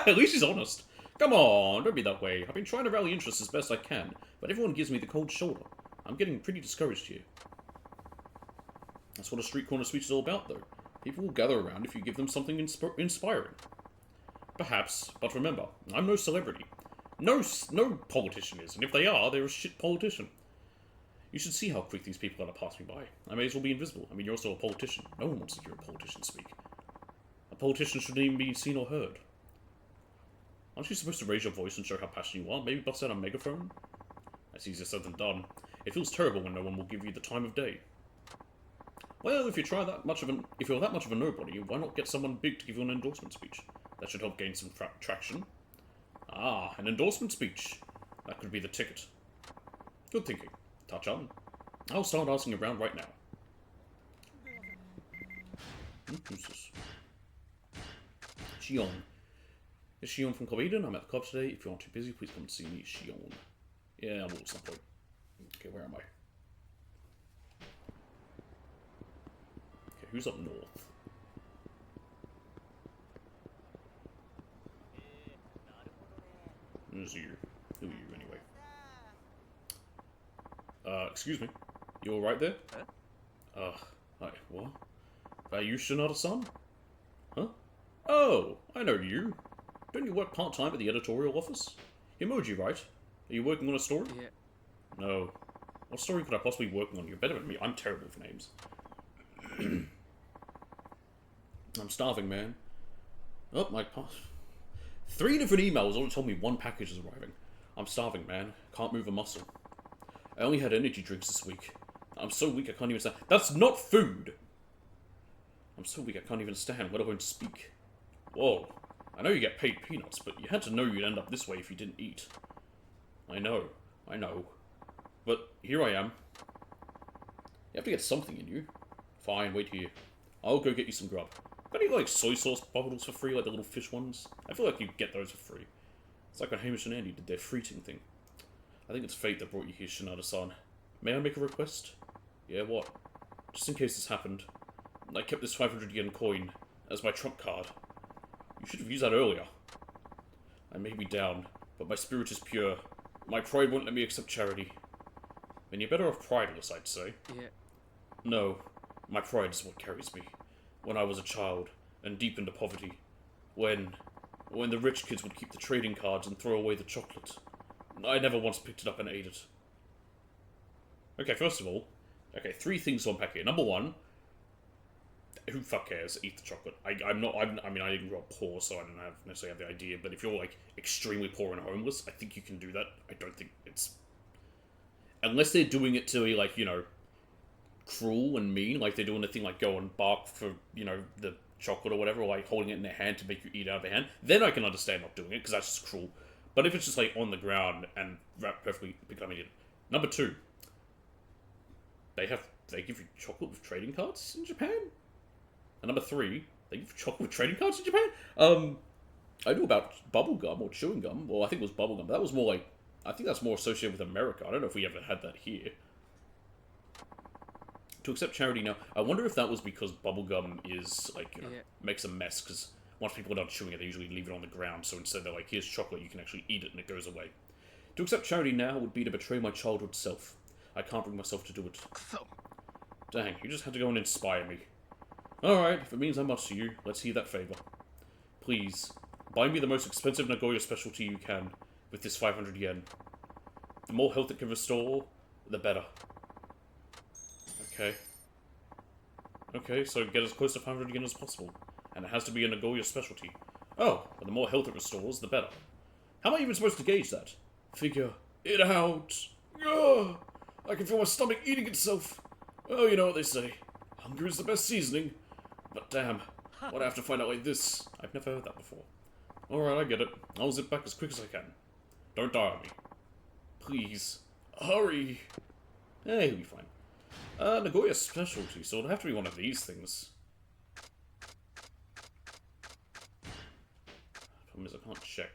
At least he's honest. Come on, don't be that way. I've been trying to rally interest as best I can, but everyone gives me the cold shoulder. I'm getting pretty discouraged here. That's what a street corner speech is all about, though. People will gather around if you give them something inspiring. Perhaps, but remember, I'm no celebrity. No politician is, and if they are, they're a shit politician. You should see how quick these people are to pass me by. I may as well be invisible. I mean, you're also a politician. No one wants to hear a politician speak. A politician shouldn't even be seen or heard. Aren't you supposed to raise your voice and show how passionate you are? Maybe bust out a megaphone? That's easier said than done. It feels terrible when no one will give you the time of day. Well, if you're that much of a nobody, why not get someone big to give you an endorsement speech? That should help gain some traction. Ah, an endorsement speech. That could be the ticket. Good thinking. Tachan. I'll start asking around right now. Who's this? Shion. Is Shion from Club Eden? I'm at the club today. If you aren't too busy, please come and see me, Shion. Yeah, I will at some point. Okay, where am I? Okay, who's up north? Who's you? Who are you, anyway? Excuse me. You alright there? Hi, what? Are you Shinada-san? Huh? Oh, I know you. Don't you work part-time at the editorial office? Emoji, right? Are you working on a story? Yeah. No. What story could I possibly be working on? You're better than me. I'm terrible for names. I'm starving, man. Oh, my pass. 3 different emails all told me 1 package is arriving. I'm starving, man. Can't move a muscle. I only had energy drinks this week. I'm so weak I can't even stand. That's not food! I'm so weak I can't even stand, let alone speak. Whoa. I know you get paid peanuts, but you had to know you'd end up this way if you didn't eat. I know. But here I am. You have to get something in you. Fine, wait here. I'll go get you some grub. Got any, like, soy sauce bottles for free, like the little fish ones? I feel like you get those for free. It's like when Hamish and Andy did their fruiting thing. I think it's fate that brought you here, Shinada-san. May I make a request? Yeah, what? Just in case this happened. I kept this 500 yen coin as my trump card. You should have used that earlier. I may be down, but my spirit is pure. My pride won't let me accept charity. Then you're better off prideless, I'd say. Yeah. No, my pride is what carries me. When I was a child, and deep into poverty. When the rich kids would keep the trading cards and throw away the chocolate. I never once picked it up and ate it. Okay, first of all, 3 things to unpack here. Number 1, who fuck cares? Eat the chocolate. I mean, I didn't grow up poor, so I don't necessarily have the idea, but if you're, like, extremely poor and homeless, I think you can do that. I don't think it's... Unless they're doing it to be, like, you know, cruel and mean, like they're doing the thing like go and bark for, you know, the chocolate or whatever, or like holding it in their hand to make you eat out of their hand, then I can understand not doing it, because that's just cruel. But if it's just like on the ground and wrapped perfectly, pick it up and eat it. Number 2, they give you chocolate with trading cards in Japan? And number 3, they give you chocolate with trading cards in Japan? I knew about bubblegum or chewing gum. Well, I think it was bubblegum. That was more like, I think that's more associated with America. I don't know if we ever had that here. To accept charity now, I wonder if that was because bubblegum is, like, you know, makes a mess, because once people are done chewing it, they usually leave it on the ground, so instead they're like, here's chocolate, you can actually eat it and it goes away. To accept charity now would be to betray my childhood self. I can't bring myself to do it. Dang, you just had to go and inspire me. Alright, if it means that much to you, let's hear that favor. Please, buy me the most expensive Nagoya specialty you can, with this 500 yen. The more health it can restore, the better. Okay, so get as close to 500 yen as possible. And it has to be a Nagoya specialty. Oh, but the more health it restores, the better. How am I even supposed to gauge that? Figure it out. Ugh, I can feel my stomach eating itself. Oh, you know what they say. Hunger is the best seasoning. But damn, why'd I have to find out like this? I've never heard that before. Alright, I get it. I'll zip back as quick as I can. Don't die on me. Please. Hurry. He'll be fine. Nagoya specialty, so it'll have to be one of these things. Problem is, I can't check.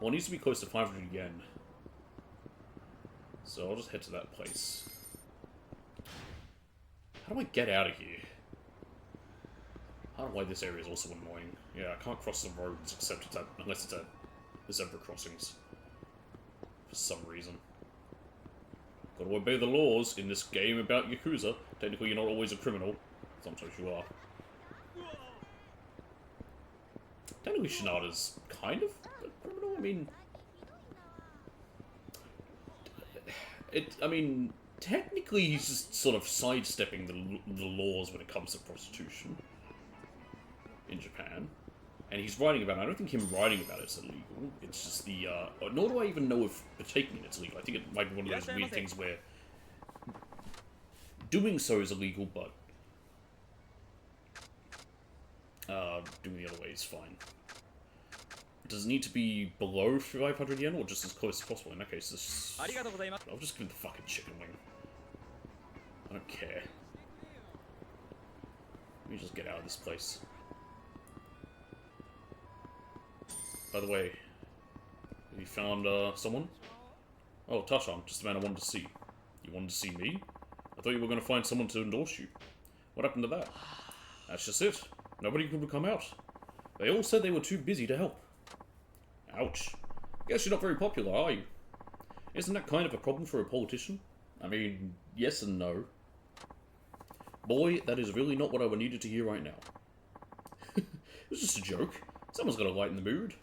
Well, it needs to be close to 500 yen. So I'll just head to that place. How do I get out of here? I don't know why this area is also annoying. Yeah, I can't cross the roads except it's unless it's at the zebra crossings. For some reason. Gotta obey the laws in this game about Yakuza. Technically, you're not always a criminal. Sometimes you are. Technically, Shinada's kind of a criminal. I mean, technically, he's just sort of sidestepping the laws when it comes to prostitution in Japan. And he's writing about it. I don't think him writing about it's illegal. It's just the, nor do I even know if partaking in it's illegal. I think it might be one of those weird things where doing so is illegal, but doing the other way is fine. Does it need to be below 500 yen, or just as close as possible? In that case, this... I'll just give the fucking chicken wing. I don't care. Let me just get out of this place. By the way, have you found, someone? Oh, Tashan, just the man I wanted to see. You wanted to see me? I thought you were going to find someone to endorse you. What happened to that? That's just it. Nobody could come out. They all said they were too busy to help. Ouch. Guess you're not very popular, are you? Isn't that kind of a problem for a politician? I mean, yes and no. Boy, that is really not what I needed to hear right now. It was just a joke. Someone's got to lighten the mood.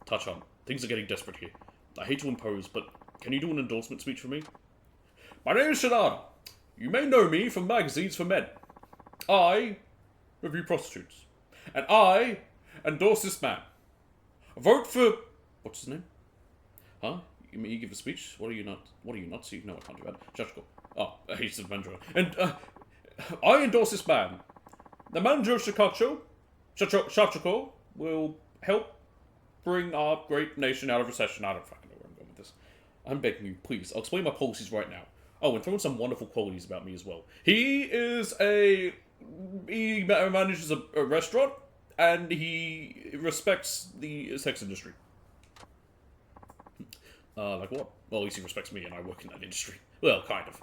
Touch on. Things are getting desperate here. I hate to impose, but can you do an endorsement speech for me? My name is Shinada. You may know me from magazines for men. I review prostitutes. And I endorse this man. Vote for... What's his name? Huh? You give a speech? What are you not? What are you not? So no, I can't do that. Shachiko. Oh, he's the manager. And, I endorse this man. The manager of Shachiko will help bring our great nation out of recession. I don't fucking know where I'm going with this. I'm begging you, please. I'll explain my policies right now. Oh, and throw in some wonderful qualities about me as well. He manages a restaurant, and he respects the sex industry. Like what? Well, at least he respects me, and I work in that industry. Well, kind of.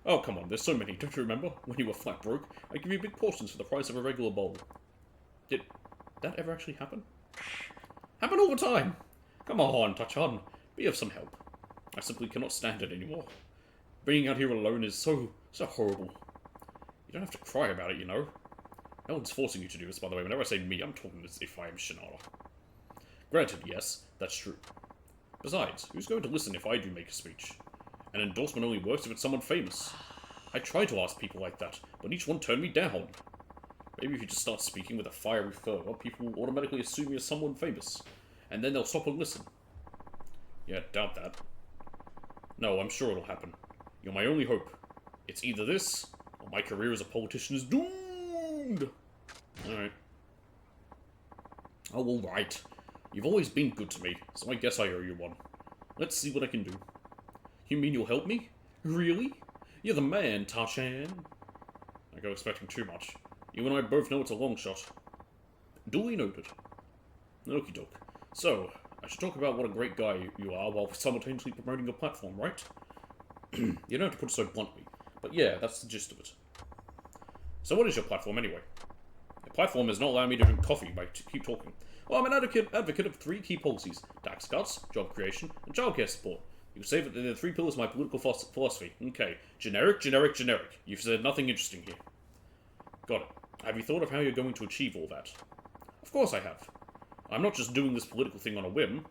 Oh, come on, there's so many. Don't you remember? When you were flat broke, I give you big portions for the price of a regular bowl. Did that ever actually happen? Happen all the time! Come on, Tachan. Be of some help. I simply cannot stand it anymore. Being out here alone is so horrible. You don't have to cry about it, you know. No one's forcing you to do this, by the way. Whenever I say me, I'm talking as if I am Shinada. Granted, yes, that's true. Besides, who's going to listen if I do make a speech? An endorsement only works if it's someone famous. I tried to ask people like that, but each one turned me down. Maybe if you just start speaking with a fiery fervor, people will automatically assume you're someone famous. And then they'll stop and listen. Yeah, doubt that. No, I'm sure it'll happen. You're my only hope. It's either this, or my career as a politician is doomed! Alright. Oh, alright. You've always been good to me, so I guess I owe you one. Let's see what I can do. You mean you'll help me? Really? You're the man, Tarshan. I go expecting too much. You and I both know it's a long shot. Duly noted. Okie doke. So, I should talk about what a great guy you are while simultaneously promoting your platform, right? You don't have to put it so bluntly, but yeah, that's the gist of it. So what is your platform anyway? Your platform is not allowing me to drink coffee by keep talking. Well, I'm an advocate of 3 key policies: tax cuts, job creation, and childcare support. You could say that they're the 3 pillars of my political philosophy. Okay, generic, generic, generic. You've said nothing interesting here. Got it. Have you thought of how you're going to achieve all that? Of course I have. I'm not just doing this political thing on a whim.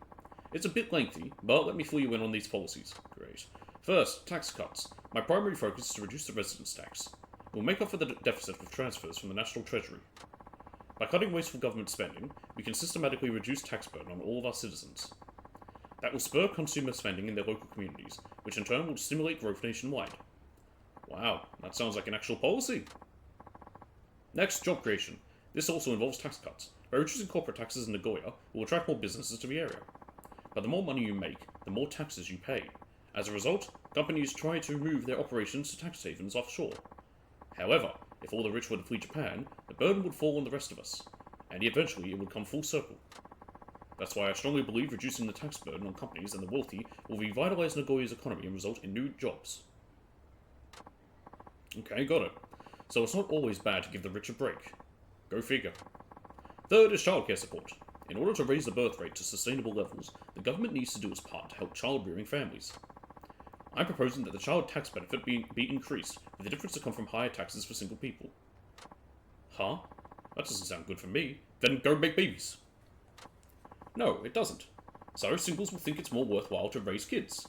It's a bit lengthy, but let me fill you in on these policies. Great. First, tax cuts. My primary focus is to reduce the residence tax. We'll make up for the deficit with transfers from the National Treasury. By cutting wasteful government spending, we can systematically reduce tax burden on all of our citizens. That will spur consumer spending in their local communities, which in turn will stimulate growth nationwide. Wow, that sounds like an actual policy. Next, job creation. This also involves tax cuts. By reducing corporate taxes in Nagoya, it will attract more businesses to the area. But the more money you make, the more taxes you pay. As a result, companies try to move their operations to tax havens offshore. However, if all the rich were to flee Japan, the burden would fall on the rest of us, and eventually it would come full circle. That's why I strongly believe reducing the tax burden on companies and the wealthy will revitalize Nagoya's economy and result in new jobs. Okay, got it. So it's not always bad to give the rich a break. Go figure. Third is childcare support. In order to raise the birth rate to sustainable levels, the government needs to do its part to help child-rearing families. I'm proposing that the child tax benefit be increased, with the difference to come from higher taxes for single people. Huh? That doesn't sound good for me. Then go make babies. No, it doesn't. So singles will think it's more worthwhile to raise kids.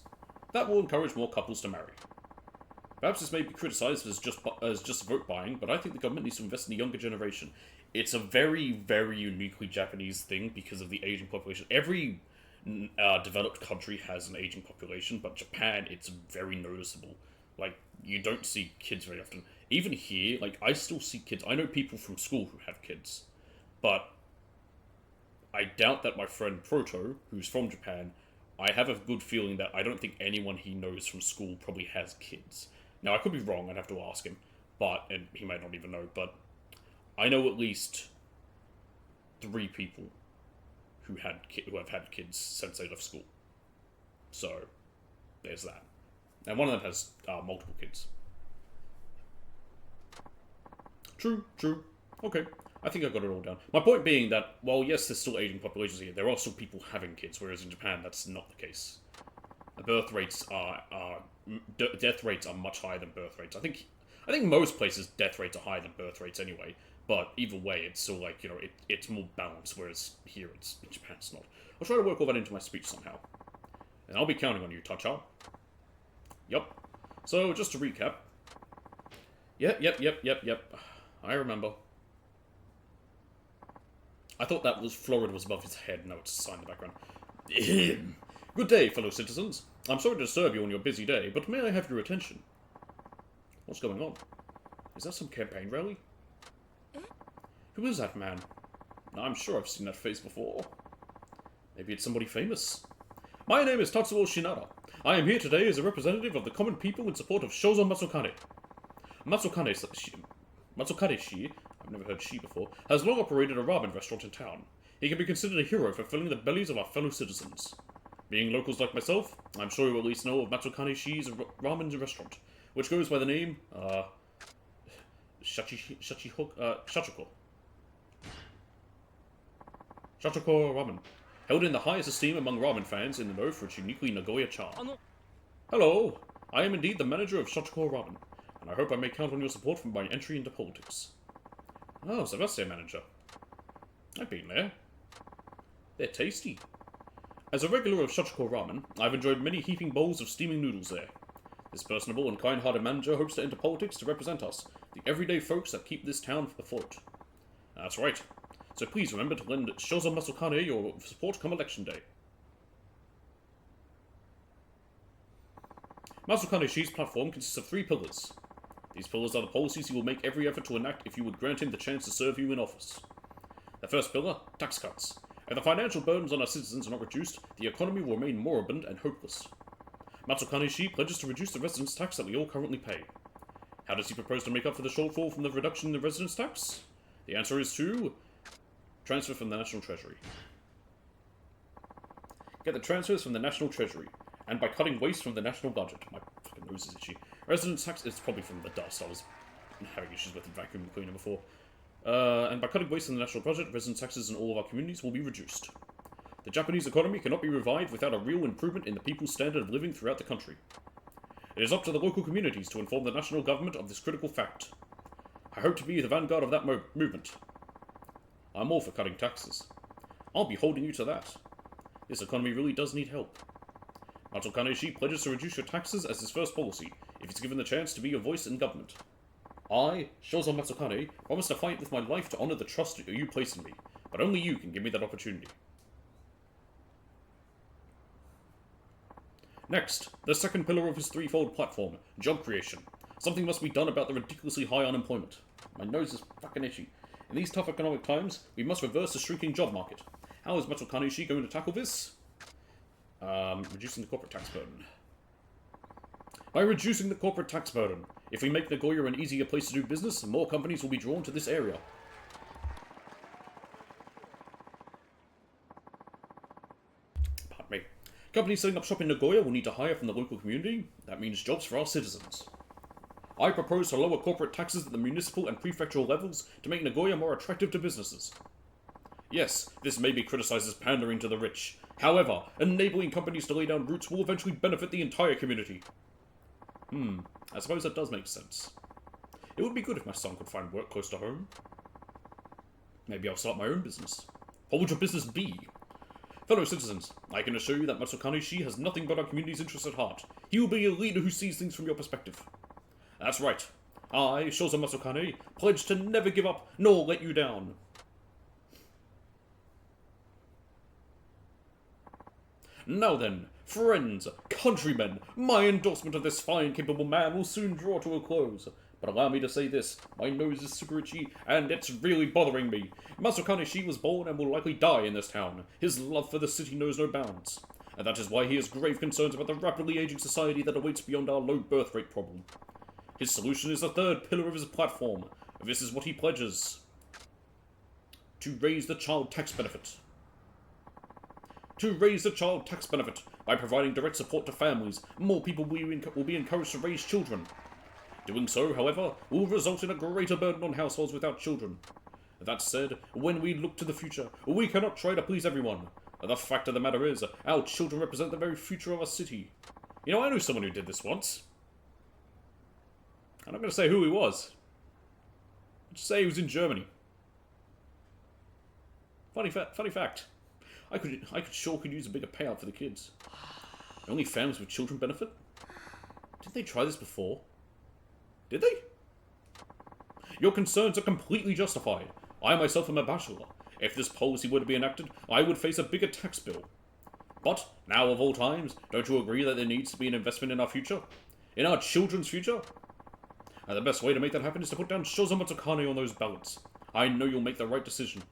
That will encourage more couples to marry. Perhaps this may be criticised as just vote buying, but I think the government needs to invest in the younger generation. It's a very, very uniquely Japanese thing because of the aging population. Every developed country has an aging population, but Japan, it's very noticeable. Like, you don't see kids very often. Even here, like, I still see kids. I know people from school who have kids, but I doubt that my friend Proto, who's from Japan, I have a good feeling that I don't think anyone he knows from school probably has kids. Now, I could be wrong, I'd have to ask him, and he might not even know, but I know at least 3 people who have had kids since they left school. So, there's that. And one of them has multiple kids. True. Okay, I think I got it all down. My point being that, well, yes, there's still aging populations here. There are still people having kids, whereas in Japan, that's not the case. The birth rates death rates are much higher than birth rates. I think most places death rates are higher than birth rates anyway. But either way, it's still like, you know, it's more balanced, whereas here in Japan it's not. I'll try to work all that into my speech somehow. And I'll be counting on you, Tacha. Yup. So, just to recap. Yep. I remember. I thought that was Florida was above his head. No, it's a sign in the background. Good day, fellow citizens. I'm sorry to disturb you on your busy day, but may I have your attention? What's going on? Is that some campaign rally? Who is that man? I'm sure I've seen that face before. Maybe it's somebody famous. My name is Tatsuo Shinada. I am here today as a representative of the common people in support of Shozo Matsukane. Matsukane-shi, I've never heard she before, has long operated a ramen restaurant in town. He can be considered a hero for filling the bellies of our fellow citizens. Being locals like myself, I'm sure you at least know of Matsukane-shi's ramen restaurant, which goes by the name, Shachiko. Shachiko Ramen, held in the highest esteem among ramen fans in the know for its uniquely Nagoya charm. Hello, I am indeed the manager of Shachiko Ramen, and I hope I may count on your support for my entry into politics. Oh, so that's their manager. I've been there. They're tasty. As a regular of Shachiko Ramen, I've enjoyed many heaping bowls of steaming noodles there. This personable and kind-hearted manager hopes to enter politics to represent us, the everyday folks that keep this town afloat. That's right. So please remember to lend Shozo Matsukane your support come election day. Matsukane-shi's platform consists of 3 pillars. These pillars are the policies he will make every effort to enact if you would grant him the chance to serve you in office. The first pillar, tax cuts. If the financial burdens on our citizens are not reduced, the economy will remain moribund and hopeless. Matsukane-shi pledges to reduce the residence tax that we all currently pay. How does he propose to make up for the shortfall from the reduction in the residence tax? The answer is to transfer from the National Treasury. Get the transfers from the National Treasury, and by cutting waste from the national budget. My fucking nose is itchy. Residence tax is probably from the dust. I was having issues with the vacuum cleaner before. And by cutting waste from the national budget, residence taxes in all of our communities will be reduced. The Japanese economy cannot be revived without a real improvement in the people's standard of living throughout the country. It is up to the local communities to inform the national government of this critical fact. I hope to be the vanguard of that movement. I'm all for cutting taxes. I'll be holding you to that. This economy really does need help. Matsukane-shi pledges to reduce your taxes as his first policy, if he's given the chance to be your voice in government. I, Shozo Matsukane, promise to fight with my life to honor the trust you place in me, but only you can give me that opportunity. Next, the second pillar of his threefold platform, job creation. Something must be done about the ridiculously high unemployment. My nose is fucking itchy. In these tough economic times, we must reverse the shrinking job market. How is Matsukaneshi going to tackle this? Reducing the corporate tax burden. By reducing the corporate tax burden. If we make Nagoya an easier place to do business, more companies will be drawn to this area. Pardon me. Companies setting up shop in Nagoya will need to hire from the local community. That means jobs for our citizens. I propose to lower corporate taxes at the municipal and prefectural levels to make Nagoya more attractive to businesses. Yes, this may be criticized as pandering to the rich. However, enabling companies to lay down roots will eventually benefit the entire community. I suppose that does make sense. It would be good if my son could find work close to home. Maybe I'll start my own business. What would your business be? Fellow citizens, I can assure you that Matsukaneshi has nothing but our community's interests at heart. He will be a leader who sees things from your perspective. That's right. I, Shozo Matsukane, pledge to never give up nor let you down. Now then, friends, countrymen, my endorsement of this fine, capable man will soon draw to a close. But allow me to say this, my nose is super itchy, and it's really bothering me. Matsukaneshi was born and will likely die in this town. His love for the city knows no bounds. And that is why he has grave concerns about the rapidly aging society that awaits beyond our low birth rate problem. His solution is the third pillar of his platform. This is what he pledges. To raise the child tax benefit. To raise the child tax benefit by providing direct support to families, more people will be encouraged to raise children. Doing so, however, will result in a greater burden on households without children. That said, when we look to the future, we cannot try to please everyone. The fact of the matter is, our children represent the very future of our city. You know, I knew someone who did this once. I'm not going to say who he was. I'll just say he was in Germany. Funny fact. I sure could use a bigger payout for the kids. Only families with children benefit? Didn't they try this before? Did they? Your concerns are completely justified. I myself am a bachelor. If this policy were to be enacted, I would face a bigger tax bill. But, now of all times, don't you agree that there needs to be an investment in our future? In our children's future? And the best way to make that happen is to put down Shozo Matsukane on those ballots. I know you'll make the right decision.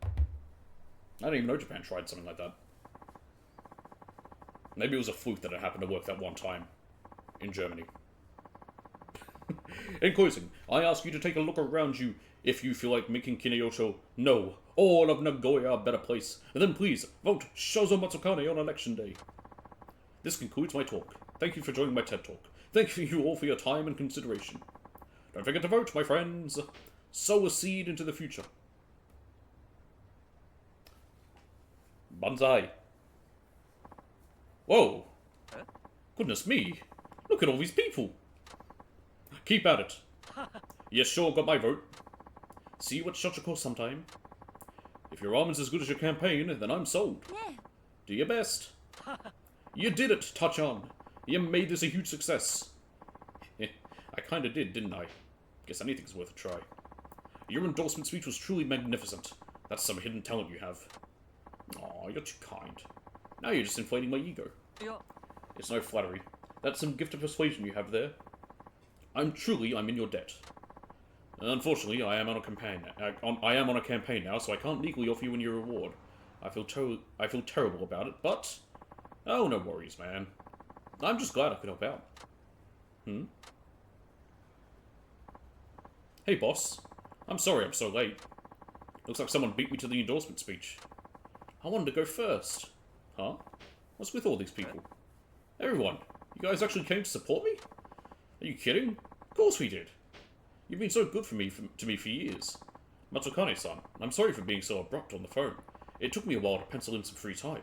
I didn't even know Japan tried something like that. Maybe it was a fluke that it happened to work that one time. In Germany. In closing, I ask you to take a look around you. If you feel like making Kineyoto, no, all of Nagoya a better place, then please vote Shozo Matsukane on election day. This concludes my talk. Thank you for joining my TED Talk. Thank you all for your time and consideration. Don't forget to vote, my friends. Sow a seed into the future. Banzai. Whoa. Goodness me. Look at all these people. Keep at it. You sure got my vote. See you at Shochiko sometime. If your ramen's as good as your campaign, then I'm sold. Yeah. Do your best. You did it, Tachan. You made this a huge success. I kinda did, didn't I? Guess anything's worth a try. Your endorsement speech was truly magnificent. That's some hidden talent you have. Aw, you're too kind. Now you're just inflating my ego. Yeah. It's no flattery. That's some gift of persuasion you have there. I'm in your debt. Unfortunately, I am on a campaign now, so I can't legally offer you any reward. I feel terrible about it, but oh, no worries, man. I'm just glad I could help out. Hey, boss. I'm sorry I'm so late. Looks like someone beat me to the endorsement speech. I wanted to go first. Huh? What's with all these people? Everyone, you guys actually came to support me? Are you kidding? Of course we did. You've been so good to me for years. Matsukane-san, I'm sorry for being so abrupt on the phone. It took me a while to pencil in some free time.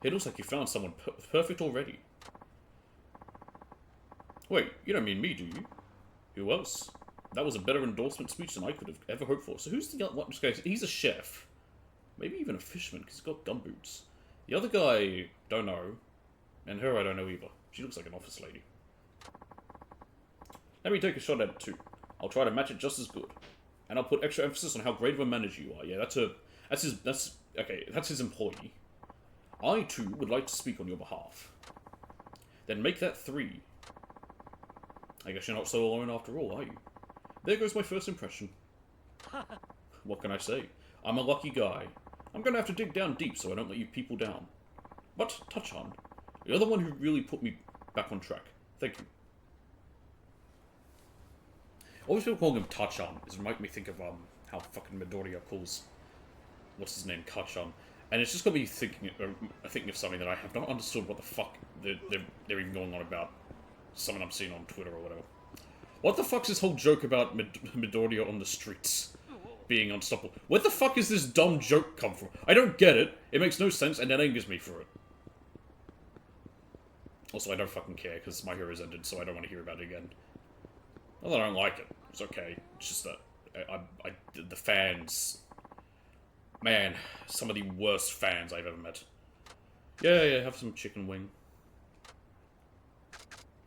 It looks like you found someone perfect already. Wait, you don't mean me, do you? Who else? That was a better endorsement speech than I could have ever hoped for. So who's the other one? He's a chef. Maybe even a fisherman, because he's got gumboots. The other guy, don't know. And her I don't know either. She looks like an office lady. Let me take a shot at it too. I'll try to match it just as good. And I'll put extra emphasis on how great of a manager you are. Yeah, that's his employee. I too would like to speak on your behalf. Then make that 3. I guess you're not so alone after all, are you? There goes my first impression. What can I say? I'm a lucky guy. I'm gonna have to dig down deep so I don't let you people down. But, Touch-on, you're the one who really put me back on track. Thank you. Always people calling him Touch-on. It might make me think of how fucking Midoriya calls what's his name, Touch-on. And it's just got me thinking of something that I have not understood what the fuck they're even going on about. Something I'm seeing on Twitter or whatever. What the fuck's this whole joke about Midoriya on the streets being unstoppable? Where the fuck is this dumb joke come from? I don't get it. It makes no sense, and it angers me for it. Also, I don't fucking care, because My Hero's ended, so I don't want to hear about it again. Not that I don't like it. It's okay. It's just that the fans... Man, some of the worst fans I've ever met. Yeah, have some chicken wing.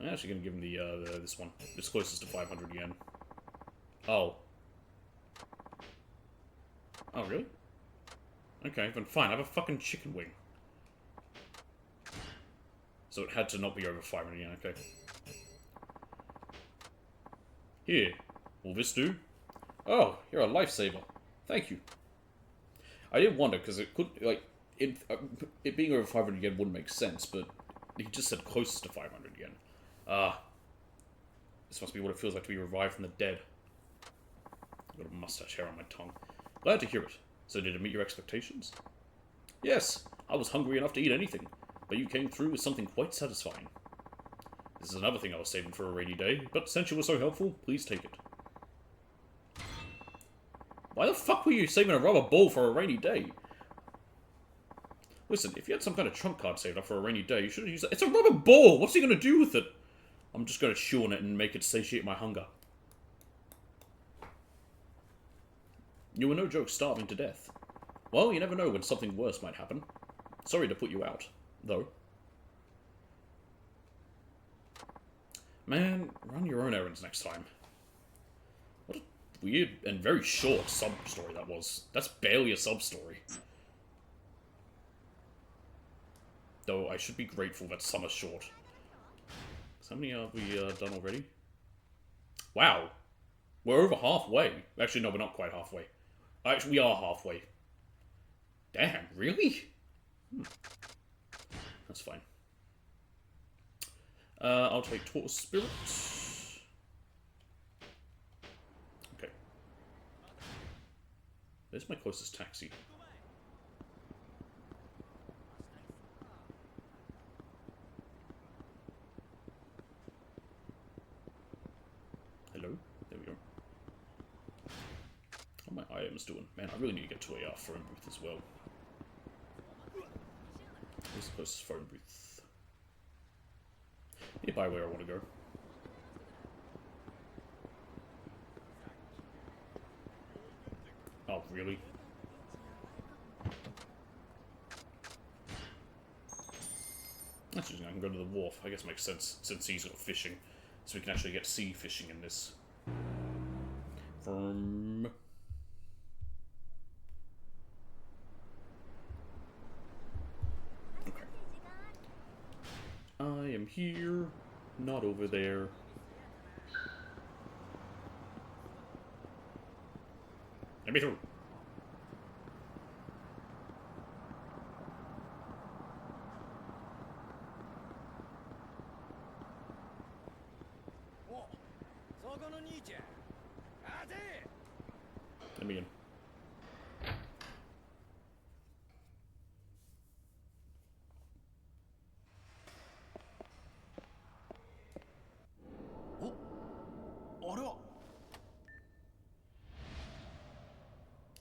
I'm actually gonna give him the this one. It's closest to 500 yen. Oh. Oh, really? Okay, then fine. I have a fucking chicken wing. So it had to not be over 500 yen, okay. Here. Will this do? Oh, you're a lifesaver. Thank you. I did wonder, because it could, like, it being over 500 yen wouldn't make sense, but he just said closest to 500 yen. This must be what it feels like to be revived from the dead. I've got a mustache hair on my tongue. Glad to hear it. So did it meet your expectations? Yes, I was hungry enough to eat anything, but you came through with something quite satisfying. This is another thing I was saving for a rainy day, but since you were so helpful, please take it. Why the fuck were you saving a rubber ball for a rainy day? Listen, if you had some kind of trump card saved up for a rainy day, you should have used it. It's a rubber ball! What's he gonna do with it? I'm just gonna chew on it and make it satiate my hunger. You were no joke starving to death. Well, you never know when something worse might happen. Sorry to put you out, though. Man, run your own errands next time. What a weird and very short sub-story that was. That's barely a sub-story. Though I should be grateful that some are short. So how many have we done already? Wow. We're over halfway. Actually, no, we're not quite halfway. Actually, we are halfway. Damn, really? That's fine. I'll take Tortoise Spirit. Okay. There's my closest taxi. Hello? There we go. How are my items doing? Man, I really need to get to a phone booth as well. Where's the closest phone booth? Nearby where I want to go. Oh, really? Actually, I can go to the wharf. I guess it makes sense since he's got fishing. So we can actually get sea fishing in this. From... Okay. I am here, not over there. Let me through. Let me in.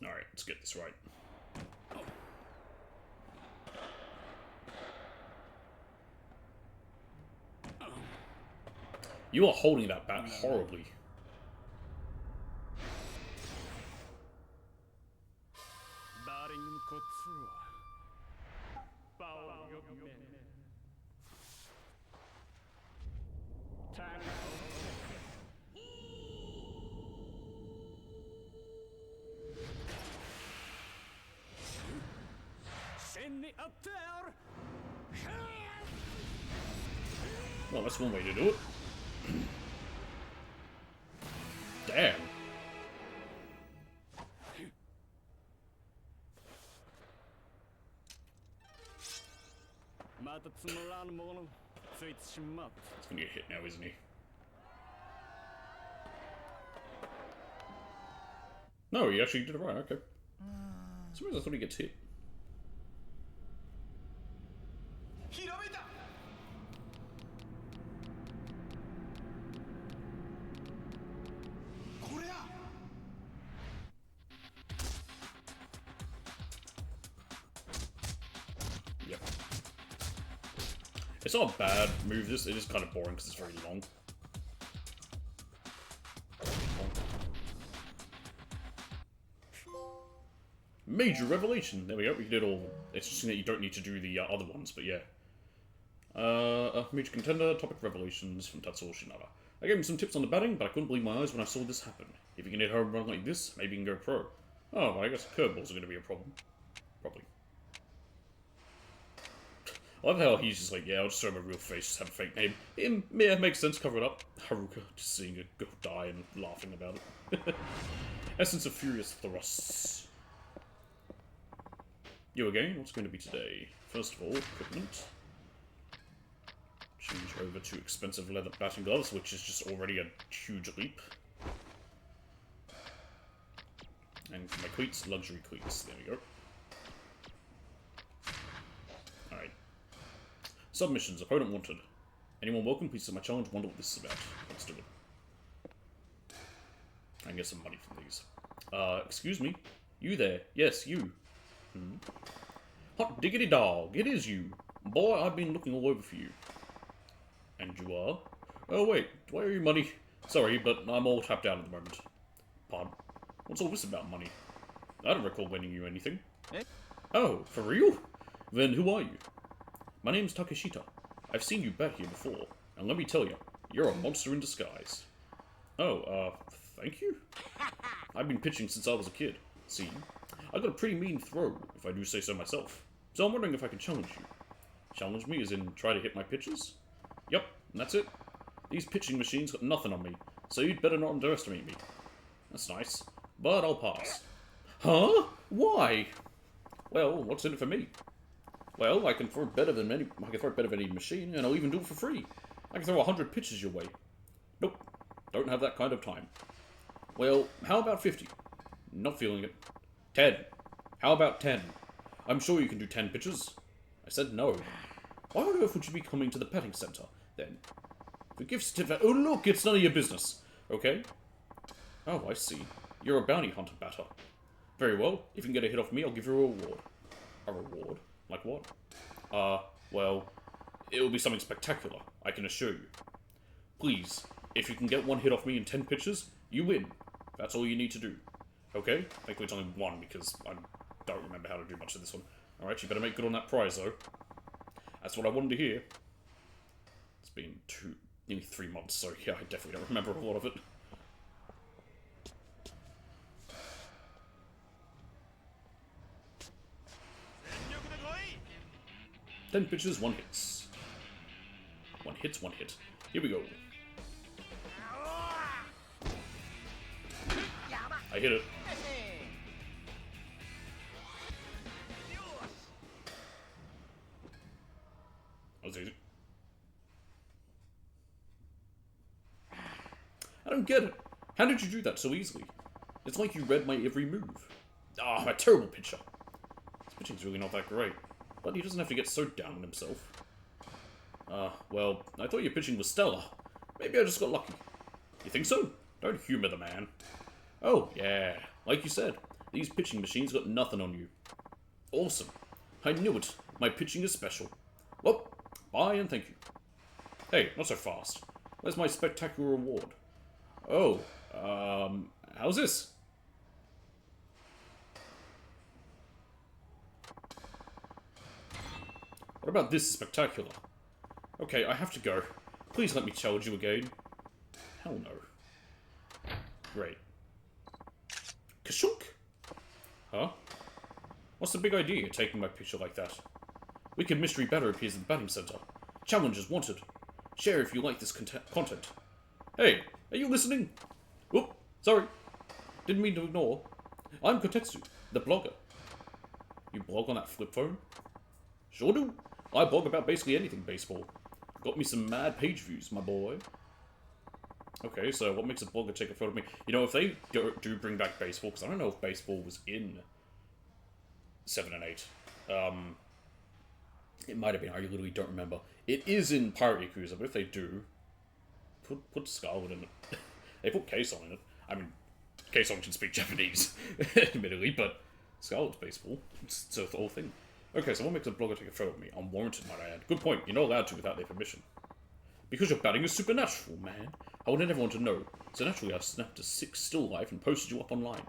Alright, let's get this right. You are holding that bat horribly. Well, that's one way to do it. Damn. He's gonna get hit now, isn't he? No, he actually did it right, okay. Sometimes I thought he gets hit. Yep. It's not a bad move, it is kind of boring because it's very long. Major revelation! There we go, we did all. It's just that you don't need to do the other ones, but yeah. Major contender, topic revelations from Tatsuo Shinada. I gave him some tips on the batting, but I couldn't believe my eyes when I saw this happen. If you can hit a home run like this, maybe you can go pro. Oh, well, I guess curveballs are going to be a problem. Probably. I love how he's just like, yeah, I'll just show my real face, just have a fake name. Yeah, makes sense, cover it up. Haruka, just seeing it go die and laughing about it. Essence of Furious Thrusts. You again, what's going to be today? First of all, equipment. Change over to expensive leather batting gloves, which is just already a huge leap. And for my cleats, luxury cleats. There we go. Alright. Submissions. Opponent wanted. Anyone welcome? Please set my challenge. Wonder what this is about. Let's do it. I can get some money from these. Excuse me? You there? Yes, you. Hot diggity dog, it is you. Boy, I've been looking all over for you. And you are? Oh wait, do I owe you money? Sorry, but I'm all tapped out at the moment. Pardon? What's all this about money? I don't recall lending you anything. Eh? Oh, for real? Then who are you? My name's Takeshita. I've seen you bat here before, and let me tell you, you're a monster in disguise. Oh, thank you? I've been pitching since I was a kid. See? I've got a pretty mean throw, if I do say so myself. So I'm wondering if I can challenge you. Challenge me as in try to hit my pitches? Yep, and that's it. These pitching machines got nothing on me, so you'd better not underestimate me. That's nice, but I'll pass. Huh? Why? Well, what's in it for me? Well, I can throw better than any machine, and I'll even do it for free. I can throw 100 pitches your way. Nope, don't have that kind of time. Well, how about 50? Not feeling it. 10. How about 10? I'm sure you can do 10 pitches. I said no. Why on earth would you be coming to the petting center, then? The gift certificate. Oh, look, it's none of your business. Okay? Oh, I see. You're a bounty hunter batter. Very well. If you can get a hit off me, I'll give you a reward. A reward? Like what? Well, it'll be something spectacular, I can assure you. Please, if you can get one hit off me in 10 pitches, you win. That's all you need to do. Okay? Thankfully it's only one, because I don't remember how to do much of this one. Alright, you better make good on that prize, though. That's what I wanted to hear. It's been nearly 3 months, so yeah, I definitely don't remember a lot of it. Ten pitches, 1 hits. 1 hits, 1 hit. Here we go. I hit it. That was easy. I don't get it. How did you do that so easily? It's like you read my every move. Ah, I'm a terrible pitcher. This pitching's really not that great. But he doesn't have to get so down on himself. Well, I thought your pitching was stellar. Maybe I just got lucky. You think so? Don't humor the man. Oh, yeah. Like you said, these pitching machines got nothing on you. Awesome. I knew it. My pitching is special. Well, bye and thank you. Hey, not so fast. Where's my spectacular reward? Oh, how's this? What about this spectacular? Okay, I have to go. Please let me challenge you again. Hell no. Great. Kashunk? Huh? What's the big idea, taking my picture like that? Wicked mystery batter appears at the batting center. Challengers wanted. Share if you like this content. Hey, are you listening? Whoop, sorry. Didn't mean to ignore. I'm Kotetsu, the blogger. You blog on that flip phone? Sure do. I blog about basically anything baseball. Got me some mad page views, my boy. Okay, so what makes a blogger take a photo of me? You know, if they do bring back baseball, because I don't know if baseball was in 7 and 8. It might have been, I literally don't remember. It is in Pirate Yakuza, but if they do, put Scarlet in it. They put K-Song in it. I mean, K-Song can speak Japanese, admittedly, but Scarlet's baseball. It's the whole thing. Okay, so what makes a blogger take a photo of me? Unwarranted, might I add. Good point. You're not allowed to without their permission. Because your batting is supernatural, man. I wanted everyone to know. So naturally, I snapped a 6 still life and posted you up online.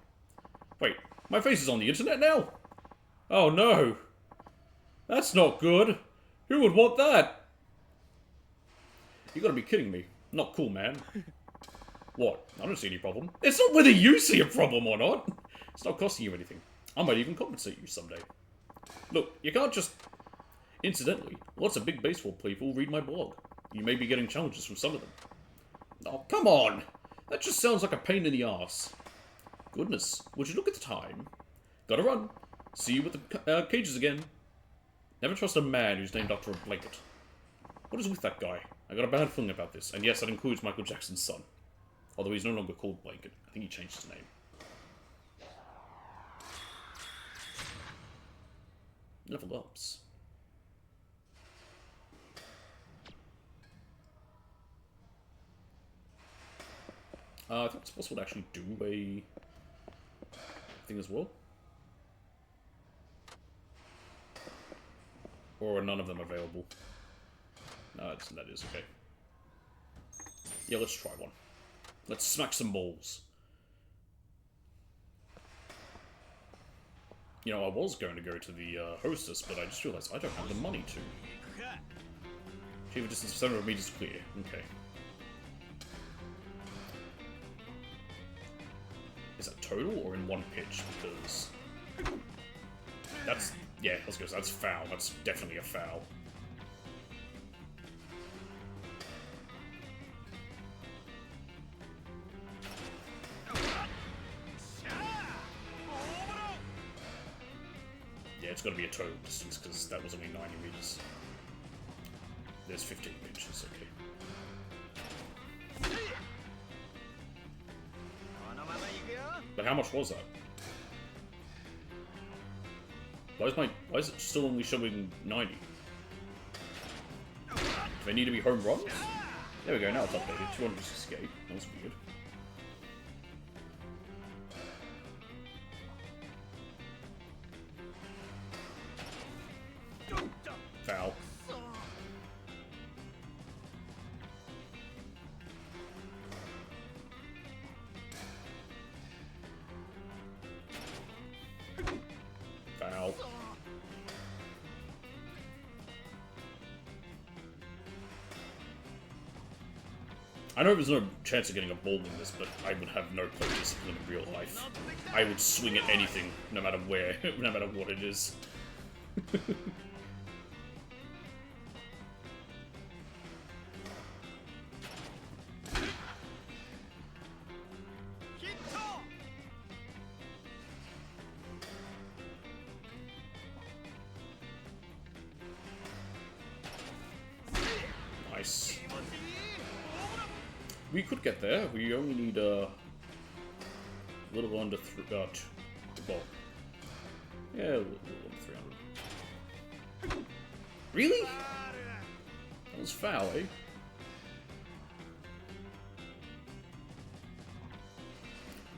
Wait, my face is on the internet now? Oh no. That's not good. Who would want that? You gotta be kidding me. Not cool, man. What? I don't see any problem. It's not whether you see a problem or not. It's not costing you anything. I might even compensate you someday. Look, you can't just... Incidentally, lots of big baseball people read my blog. You may be getting challenges from some of them. Oh, come on! That just sounds like a pain in the ass. Goodness, would you look at the time? Gotta run. See you with the cages again. Never trust a man who's named after a blanket. What is with that guy? I got a bad feeling about this, and yes, that includes Michael Jackson's son. Although he's no longer called Blanket. I think he changed his name. Level ups. I think it's possible to actually do a thing as well. Or are none of them available? No, that is okay. Yeah, let's try one. Let's smack some balls. You know, I was going to go to the hostess, but I just realized I don't have the money to. Achieve a distance of 700 meters clear. Okay. Is that total or in one pitch? Because that's, yeah, let's go. That's foul. That's definitely a foul. Yeah, it's got to be a total distance because that was only 90 meters. There's 15 pitches. Okay. But how much was that? Why is it still only showing 90? Do they need to be home runs? There we go, now it's updated. 268. That was weird. Foul. Foul. I know there's no chance of getting a ball in this, but I would have no play discipline in real life. I would swing at anything, no matter where, no matter what it is. Nice. We could get there. We only need a little under well, yeah, a little under 300. Really? That was foul, eh?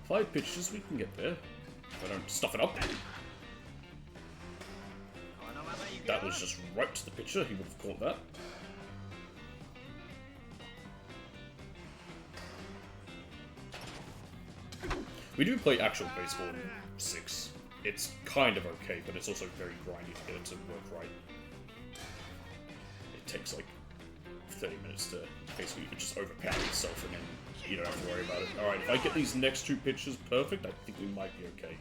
5 pitches, we can get there. If I don't stuff it up. That was just right to the pitcher. He would have caught that. We do play actual baseball in 6. It's kind of okay, but it's also very grindy to get it to work right. It takes like 30 minutes to basically just overpower itself and then you don't have to worry about it. Alright, if I get these next 2 pitches perfect, I think we might be okay.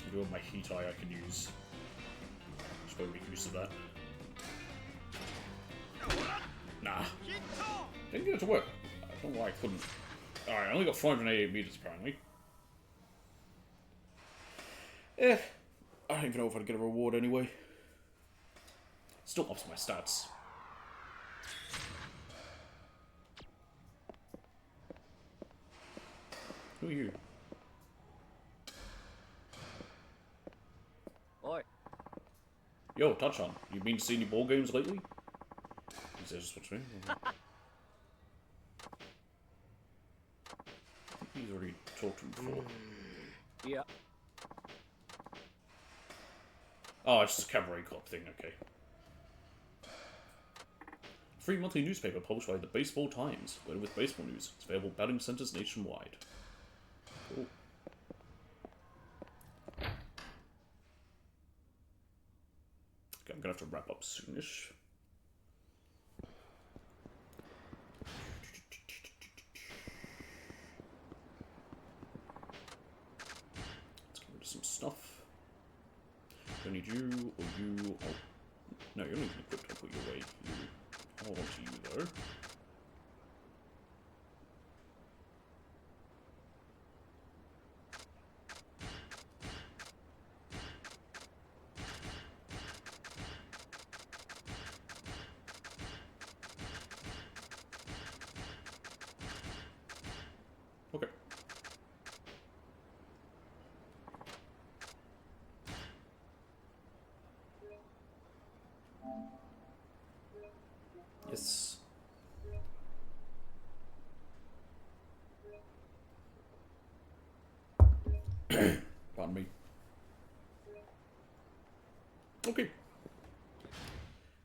I do have my heat eye I can use. Just gotta make use of that. Nah. Didn't get it to work. I don't know why I couldn't. Alright, I only got 488 meters apparently. I don't even know if I'd get a reward anyway. Still ups my stats. Who are you? Oi. Yo, Touch-on. You been to see any ball games lately? He says just what's me. He's already talked to him before. Yeah. Oh, it's just a cabaret club thing, okay. Free monthly newspaper published by the Baseball Times, loaded with baseball news. It's available at batting centers nationwide. Cool. Okay, I'm gonna have to wrap up soonish. Let's get rid of some stuff. Don't need you or you. Oh, no, you're not even equipped. I'll put you away. I want you though. Okay. Yes. Pardon me. Okay.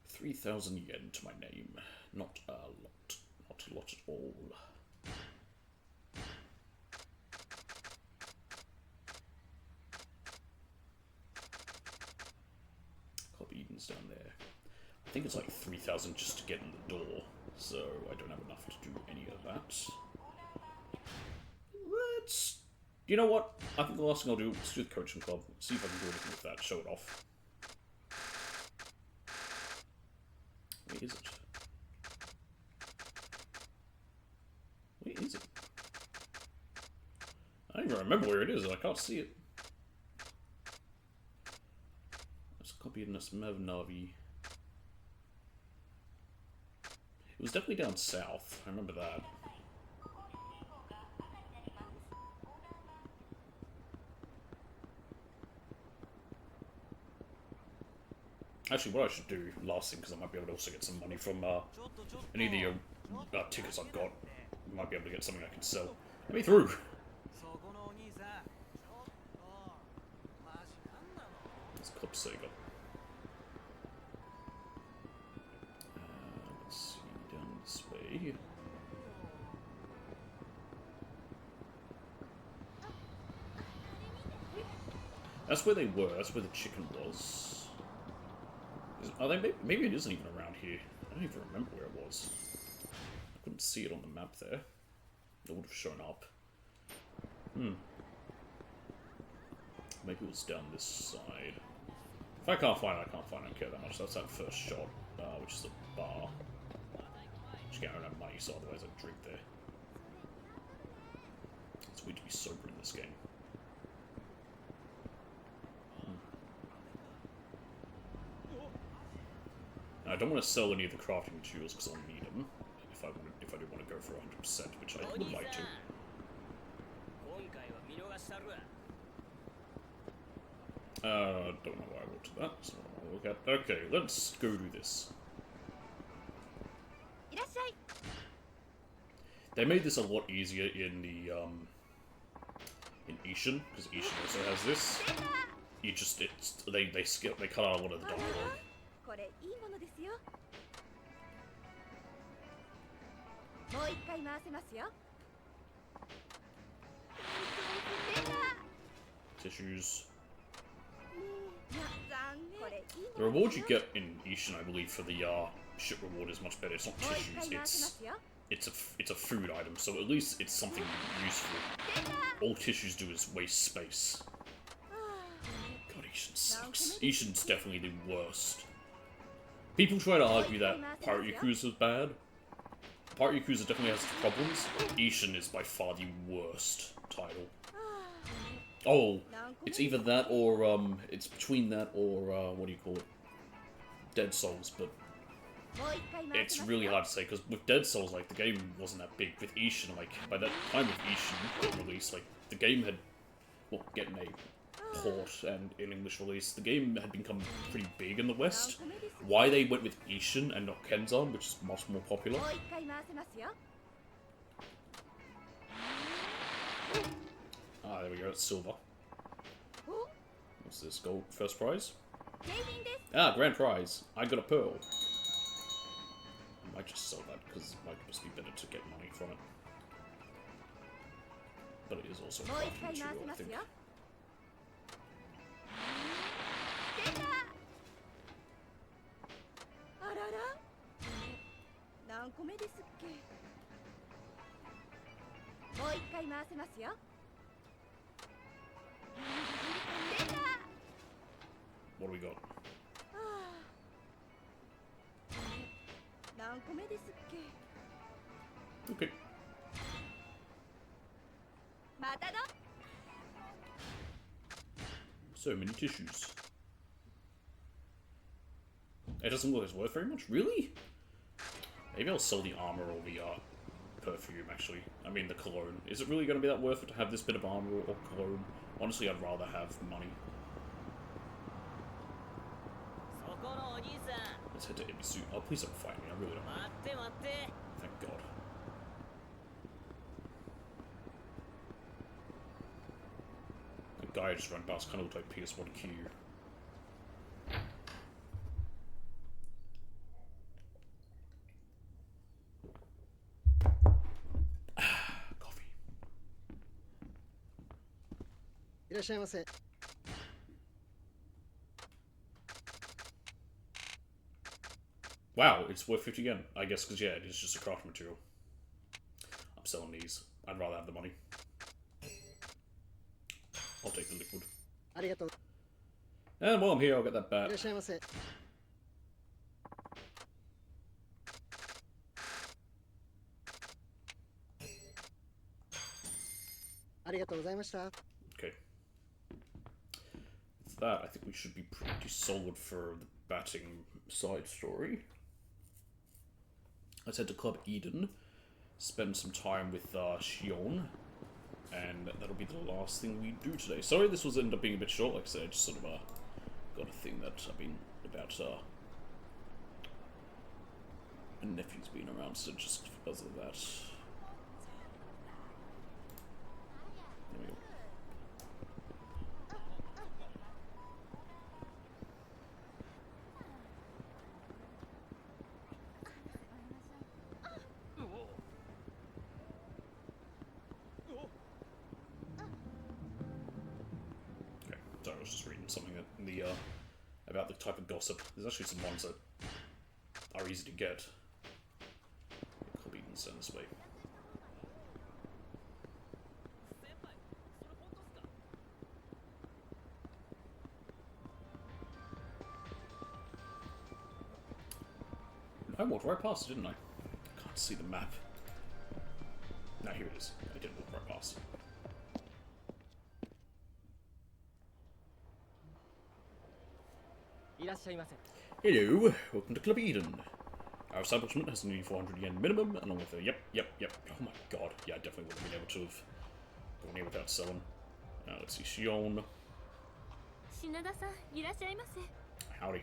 3,000 yen to my name. Not a lot. Not a lot at all. Club Eden's down there. I think it's like 3,000 just to get in the door, so I don't have enough to do any of that. Let's... You know what? I think the last thing I'll do is do the coaching club. See if I can do anything with that. Show it off. Where is it? Where is it? I don't even remember where it is. I can't see it. Let's copy in this Mevnavi. It was definitely down south. I remember that. Actually, what I should do, last thing, because I might be able to also get some money from any of the tickets I've got. I might be able to get something I can sell. Let me through! It's Club Sega. Let's see, down this way. That's where they were, that's where the chicken was. Are they, maybe it isn't even around here. I don't even remember where it was. I couldn't see it on the map there. It would have shown up. Maybe it was down this side. If I can't find it, I can't find it. I don't care that much. That's that first shot, which is the bar. Just can't have money, so otherwise I'd drink there. It's weird to be sober in this game. I don't want to sell any of the crafting materials because I'll need them if I do want to go for 100%, which I would like to. Don't know why I wanted that. That's not what I want to look at. Okay, let's go do this. They made this a lot easier in the in Ishin, because Ishin also has this. You just they cut out a lot of the dialogue. Tissues. The reward you get in Ishin, I believe, for the ship reward is much better. It's not tissues, it's a food item, so at least it's something useful. All tissues do is waste space. God, Ishin sucks. Ishin's definitely the worst. People try to argue that Pirate Yakuza is bad. Part Yakuza definitely has problems. Ishin is by far the worst title. Oh, it's either that or, it's between that or, what do you call it? Dead Souls, but it's really hard to say, because with Dead Souls, like, the game wasn't that big. With Ishin, like, by that time of Ishin release, like, the game had, well, getting a port and an English release, the game had become pretty big in the West. Why they went with Ishin and not Kenzan, which is much more popular. Ah, there we go, it's silver. What's this, gold first prize? Ah, grand prize. I got a pearl. I might just sell that, because it might just be better to get money from it. But it is also a crafting material, I think. What do we got? Okay. So many tissues. It doesn't look as worth very much, really? Maybe I'll sell the armor or the perfume, actually. I mean, the cologne. Is it really going to be that worth it to have this bit of armor or cologne? Honestly, I'd rather have money. Let's head to Ebisu. Oh, please don't fight me. I really don't. Thank God. The guy I just ran past kind of looked like PS1Q. Coffee. Wow, it's worth 50 yen. I guess because, yeah, it is just a craft material. I'm selling these. I'd rather have the money. I'll take the liquid. And while I'm here, I'll get that bat. Okay. With that, I think we should be pretty solid for the batting side story. Let's head to Club Eden, spend some time with Shion, and that'll be the last thing we do today. Sorry this was end up being a bit short, like I said, I just sort of got a thing that I've been about my nephew's been around, so just because of that. There we go. Sorry, I was just reading something that about the type of gossip. There's actually some ones that are easy to get. Club Eden send this way. I walked right past it, didn't I? I can't see the map. No, here it is. I did walk right past it. Hello, welcome to Club Eden. Our establishment has nearly 400 yen minimum, along with a yep. Oh my god, yeah, I definitely would have been able to have gone here without selling. Let's see, Shion. Howdy.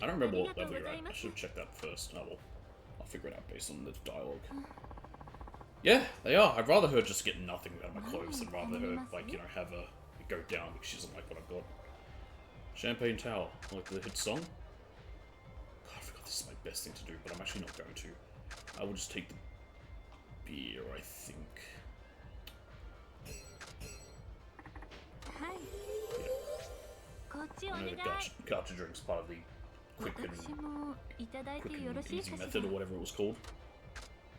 I don't remember what level you're at. I should have checked that first. Oh well, I'll figure it out based on the dialogue. Yeah, they are. I'd rather her just get nothing out of my clothes than rather her, like, you know, have it go down because she doesn't like what I've got. Champagne Tower, like the hit song. God, I forgot this is my best thing to do, but I'm actually not going to. I will just take the beer, I think. Yeah. I know the gacha drink's part of the quick and easy method, or whatever it was called.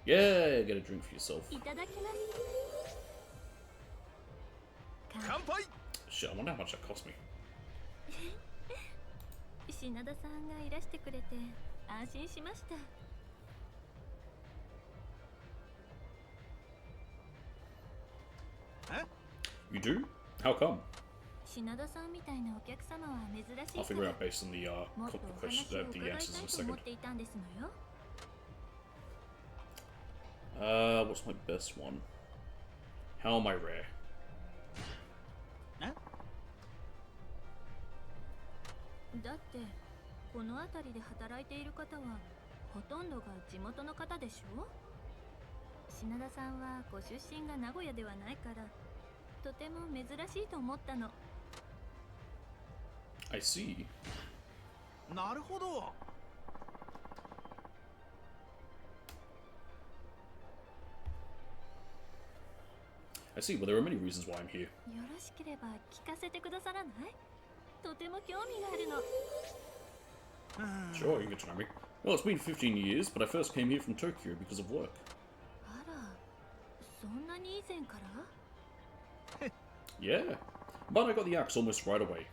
Yeah, get a drink for yourself. Shit, I wonder how much that cost me. You do? How come? 品田さんみたいなお客様は珍しい I'll か figure ら out based on the もっとお話 question, を伺 the いたい answers in a と思 second. っていたんですのよ。 What's my best one? How am I rare? だってこの辺りで働いている方はほとんどが地元の方でしょ。品田さんはご出身が名古屋ではないからとても珍しいと思ったの。 I see. なるほど。 I see. Well, there are many reasons why I'm here. よろしければ聞かせてくださらない？とても興味があるの。 Sure, you can get to know me. Well, it's been 15 years, but I first came here from Tokyo because of work. あら、そんなに以前から？ Yeah, but I got the axe almost right away.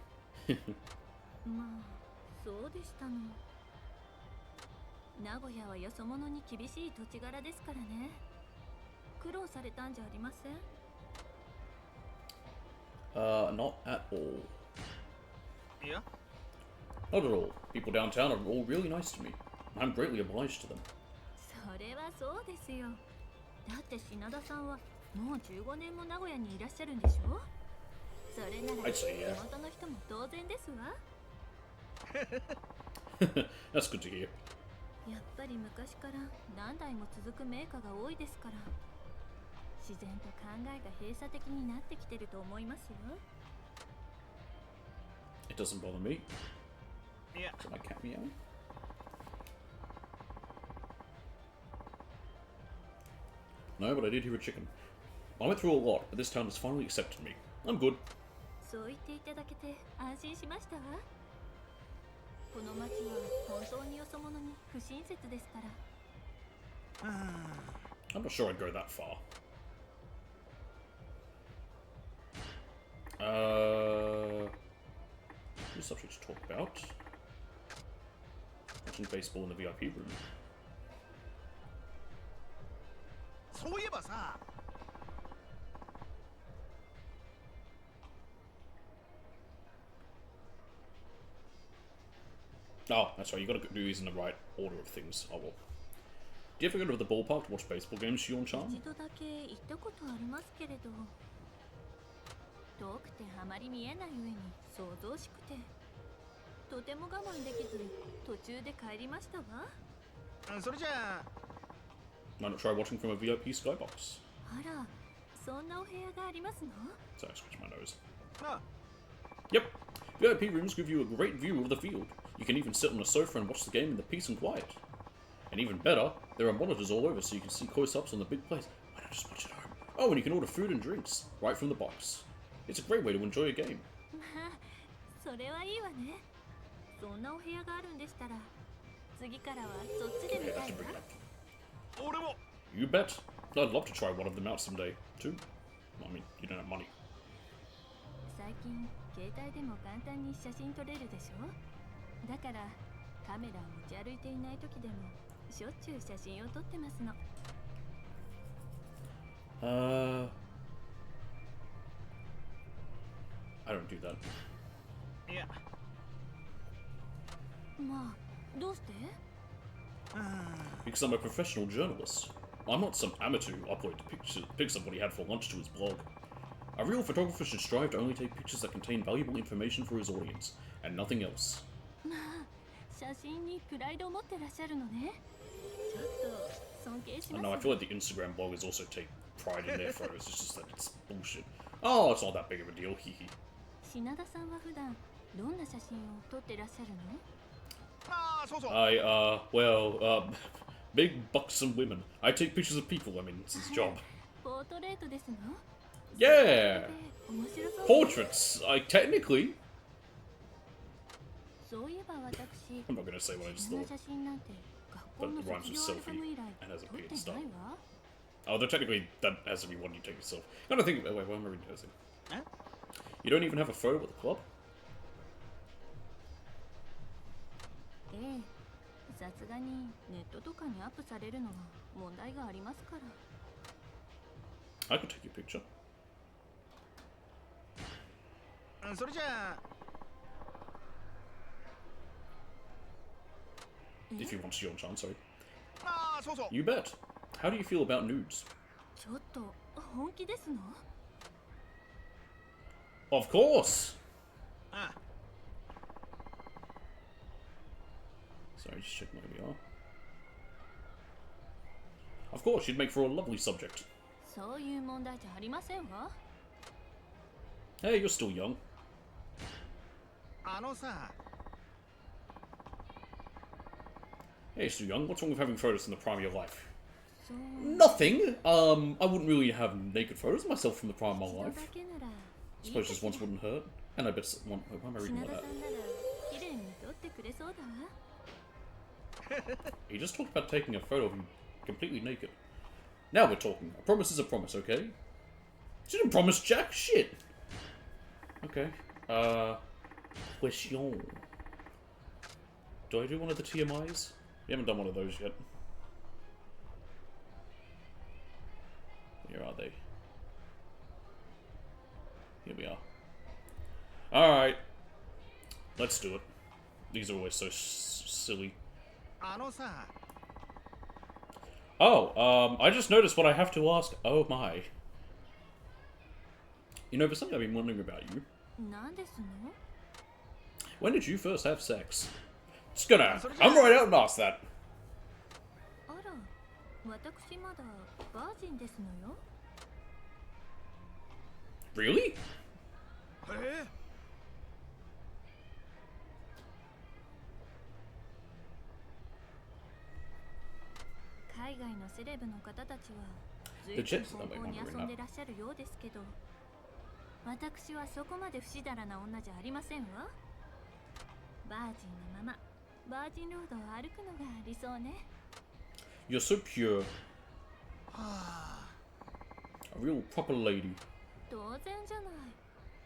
まあ、そうでしたの。名古屋はよそ者に厳しい土地柄ですからね。苦労されたんじゃありません？ Not at all. いや、 Not at all. People downtown are all really nice to me. I'm greatly obliged to them. それはそうですよ。だって品田さんはもう15年も名古屋にいらっしゃるんでしょ。それなら I'd 地 say yeah. 元の人も当然ですわ。 That's good to hear. やっぱり昔から何代も続く名家が多いですから自然と考えが閉鎖的になってきてると思いますよ。 It doesn't bother me. いや、 Is my cat meowing? No, but I did hear a chicken. I went through a lot, but this town has finally accepted me. I'm good. そう言っていただけて安心しましたわ。この町は本当によそ者に不親切ですから。 I'm not sure I'd go that far. New subject to talk about. Watching baseball in the VIP room. そういえばさ、 Oh, that's right, you gotta do these in the right order of things. Oh well. Do you ever go to the ballpark to watch baseball games, Shion Chan? 一度だけ行ったことありますけれど遠くてあまり見えない上に想像しくてとても我慢できず途中で帰りましたわ。それじゃあ、 Why not try watching from a VIP skybox? あら、そんなお部屋がありますの？ Sorry, I scratched my nose. な、 Yep. VIP rooms give you a great view of the field. You can even sit on a sofa and watch the game in the peace and quiet. And even better, there are monitors all over so you can see close-ups on the big plays. Why not just watch at home? Oh, and you can order food and drinks right from the box. It's a great way to enjoy a game. まあ、それはいいわね。そんなお部屋があるんでしたら次からはそっちで見 Okay, た that's い to わ。 bring it up. 俺も。 You bet. I'd love to try one of them out someday, too. I mean, you don't have money. 最近携帯でも簡単に写真撮れるでしょ。だからカメラを持ち歩いていない時でもしょっちゅう写真を撮ってますの。 I don't do that. いや、 まあ、どうして？ Because I'm a professional journalist. I'm not some amateur who uploads pics of what he had for lunch to his blog. A real photographer should strive to only take pictures that contain valuable information for his audience, and nothing else. まあ、写真にプライドを持ってらっしゃるのね。ちょっと尊敬し I ます。 know, I feel like the Instagram bloggers also take pride in their photos, it's just that it's bullshit. Oh, it's not that big of a deal, hehe. 品田さんは普段どんな写真を撮ってらっしゃるの？ ああ、そうそう。 Big buxom women. I take pictures of people, I mean, it's his job. ポートレートですの？ Yeah! 面白そうです。 Portraits! Technically. そういえば私、 I'm not gonna say what I just そんな thought. 写真なんて学校の But it rhymes with 卒業アルバム以来 selfie and has a 撮っ beard て and ない stuff. わ。 Although technically, that has to be one you take yourself. Kind of think, wait, why am I reading this thing? え？ You don't even have a photo at the club? ええ、さすがにネットとかにアップされるのは問題がありますから。 I could take your picture. それじゃあ If you want to see your chance, sorry. そうそう You bet. How do you feel about nudes? ちょっと本気ですの？ Of course! あ Sorry, just check where we are. Of course, you'd make for a lovely subject. そういう問題じゃありませんわ。 Hey, you're still young. さ Hey, you're still young. What's wrong with having photos in the prime of your life? そう Nothing. I wouldn't really have naked photos of myself from the prime of my 一度だ life. けなら I いい suppose か just しら once wouldn't hurt. And I bet one. Wait, why am I 品 reading 田 all さ that? んなら綺麗に撮ってくれそうだわ。 He just talked about taking a photo of you completely naked. Now we're talking. A promise is a promise, okay? She didn't promise jack shit. Okay. Question. Do I do one of the TMIs? We haven't done one of those yet. Where are they? Here we are. Alright. Let's do it. These are always so silly. さ Oh, I just noticed what I have to ask. Oh my. You know, there's something I've been wondering about you. なんですの？ When did you first have sex? Just gonna come right out and ask that. あら、私まだバージンですのよ。 Really? 海外のセレブの方たちは The 随 Jets 分 that way 奔放に wandering 遊んでらっしゃるようですけど、私はそこまで不死だらな女じゃありませんわ。バージンのままバージンロードを歩くのが理想ね。 You're so pure. A real proper lady. 当然じゃない。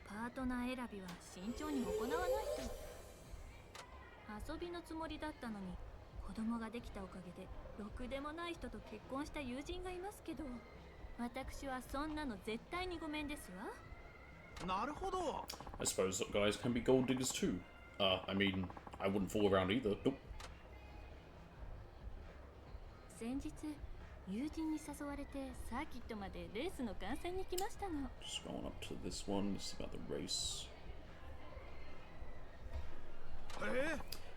パートナー選びは慎重に行わないと。遊びのつもりだったのに子供ができたおかげでろくでもない人と結婚した友人がいますけど、私はそんなの絶対にごめんですわ。なるほど I suppose that guys can be gold diggers too. I mean, I wouldn't fool around either. Nope. 先日友人に誘われてサーキットまでレースの観戦に来ましたの。 Just going up to this one. This is about the race.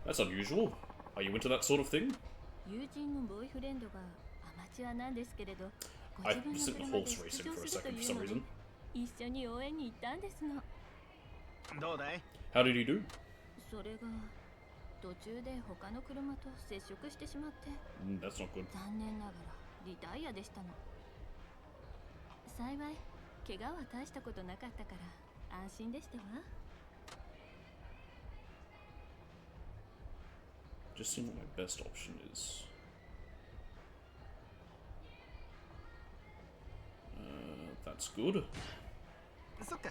That's unusual. Are you into that sort of thing? 友人のボーイフレンドがアマチュアなんですけれど、ご I 自分の was 車で horse 出 racing 場 for a すると second for いう some ので reason. 一緒に応援に行ったんですの。どうだい How did he do? それが途中で他の車と接触してしまって、 That's not good. 残念ながらリタイアでしたの。幸い怪我は大したことなかったから安心でしたわ。 Just seeing what my best option is. That's good. そっか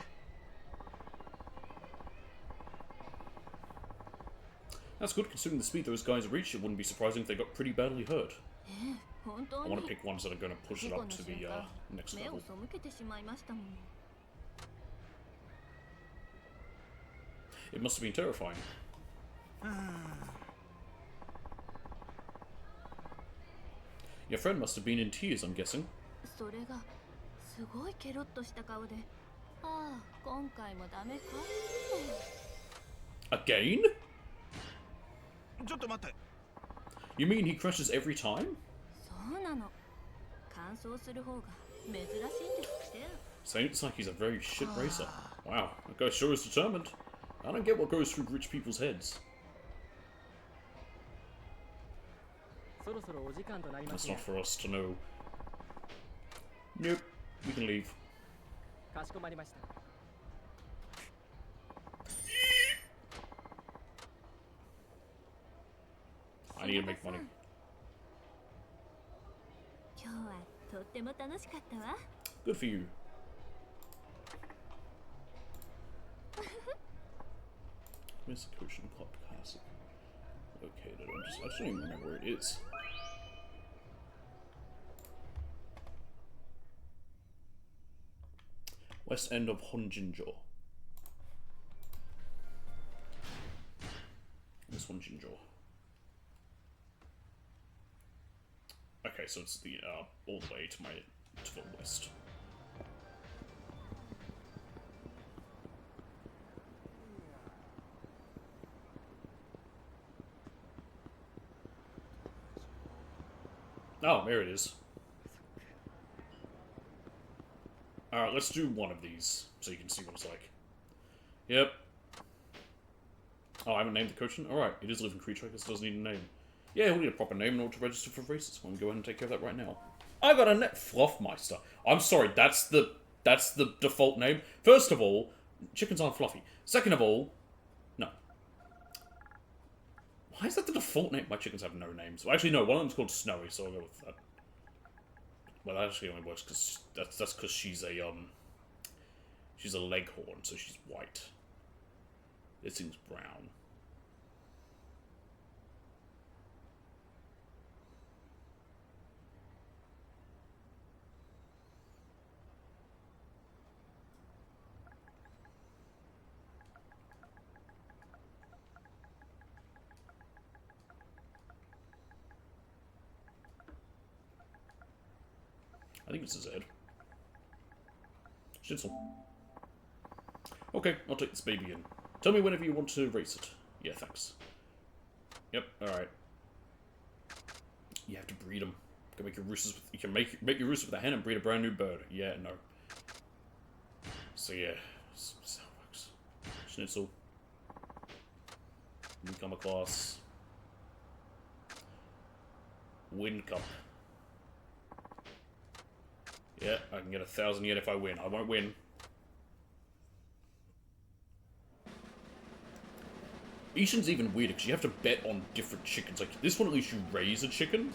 That's good considering the speed those guys reached. It wouldn't be surprising if they got pretty badly hurt. 本当 I に want to pick ones that are going to push 事 it 故 up の to 瞬 the 間 next 目を level. 背けてしまいましたもん。 It must have been terrifying. Your friend must have been in tears, I'm guessing. それがすごいケロッとした顔で、ああ今回もダメか。 Again? ちょっと待って You mean he crashes every time? そうなの。乾燥する方が珍しいんですって。 Seems like he's a very shit racer. Wow, that guy sure is determined. I don't get what goes through rich people's heads. そろそろお時間となりま That's す not が for us to know. Nope, we can leave. かしこまりました I need to make money. 今日はとっても楽しかったわ。 Good for you. Where's the Cushion Club Castle located? I just don't even remember where it is. West end of Honjinjo. this one, Ginger? Okay, so it's the all the way to the west. Oh, there it is. Alright, let's do one of these, so you can see what it's like. Yep. Oh, I haven't named the coach? Alright, it is a living creature, I guess it doesn't need a name. Yeah, we'll need a proper name in order to register for races. I'm going to go ahead and take care of that right now. I got a net Fluffmeister. I'm sorry, that's the default name. First of all, chickens aren't fluffy. Second of all, no. Why is that the default name? My chickens have no names. Well, actually, no, one of them's called Snowy, so I'll go with that. Well, that actually only works because that's because she's a leghorn, so she's white. This thing's brown. I think it's a Z. Schnitzel. Okay, I'll take this baby in. Tell me whenever you want to race it. Yeah, thanks. Yep, alright. You have to breed them. You can make your roosters with, you can make your rooster with a hen and breed a brand new bird. Yeah, no. So yeah, that's how it works. Schnitzel. Newcomer class. Win Cup. Yeah, I can get 1,000 yen if I win. I won't win. Ishin's even weirder because you have to bet on different chickens. Like this one, at least you raise a chicken.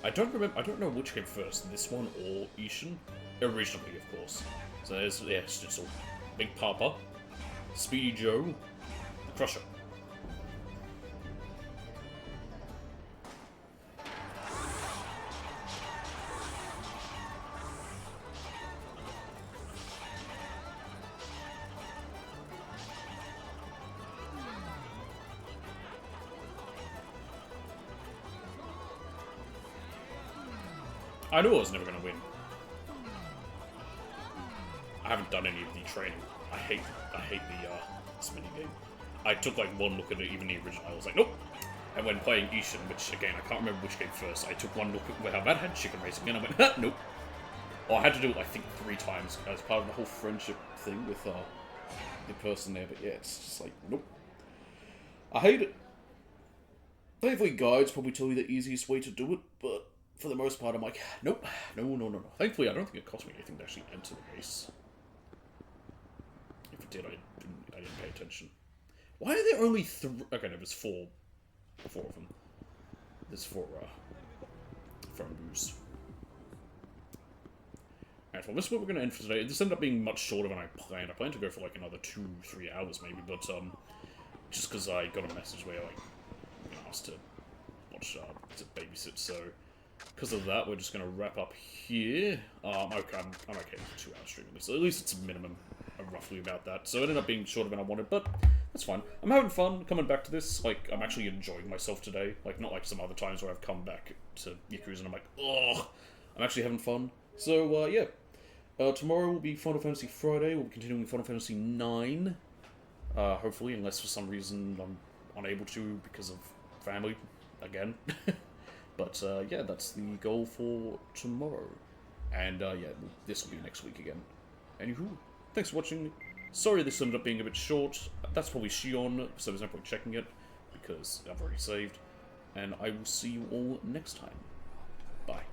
I don't know which came first, this one or Ishin. Originally, of course. So there's Schnitzel, Big Papa, Speedy Joe, the Crusher. I knew I was never going to win. I haven't done any of the training. I hate this minigame. I took like one look at it, even the original. I was like, nope. And when playing Ishin, which again, I can't remember which game first, I took one look at how that had chicken racing, and I went, ha, nope. Well, I had to do it, I think, 3 times as part of the whole friendship thing with the person there. But yeah, it's just like, nope. I hate it. Thankfully, guides probably tell you the easiest way to do it, but for the most part, I'm like, nope, no. Thankfully, I don't think it cost me anything to actually enter the race. If it did, I didn't pay attention. Why are there only 3? Okay, no, there's 4 of them. There's 4 Framboos. Alright, well, this is what we're going to end for today. This ended up being much shorter than I planned. I planned to go for like another 2-3 hours maybe, but just because I got a message where like asked to watch to babysit, so because of that, we're just going to wrap up here. Okay, I'm okay with 2 hours streaming this. So at least it's a minimum of roughly about that. So it ended up being shorter than I wanted, but that's fine. I'm having fun coming back to this. Like, I'm actually enjoying myself today. Like, not like some other times where I've come back to Yakuza and I'm like, ugh. I'm actually having fun. So, yeah. Tomorrow will be Final Fantasy Friday. We'll be continuing Final Fantasy 9. Hopefully, unless for some reason I'm unable to because of family. Again. But, yeah, that's the goal for tomorrow. And, yeah, this will be next week again. Anywho, thanks for watching. Sorry this ended up being a bit short. That's probably Shion, so there's no point checking it, because I've already saved. And I will see you all next time. Bye.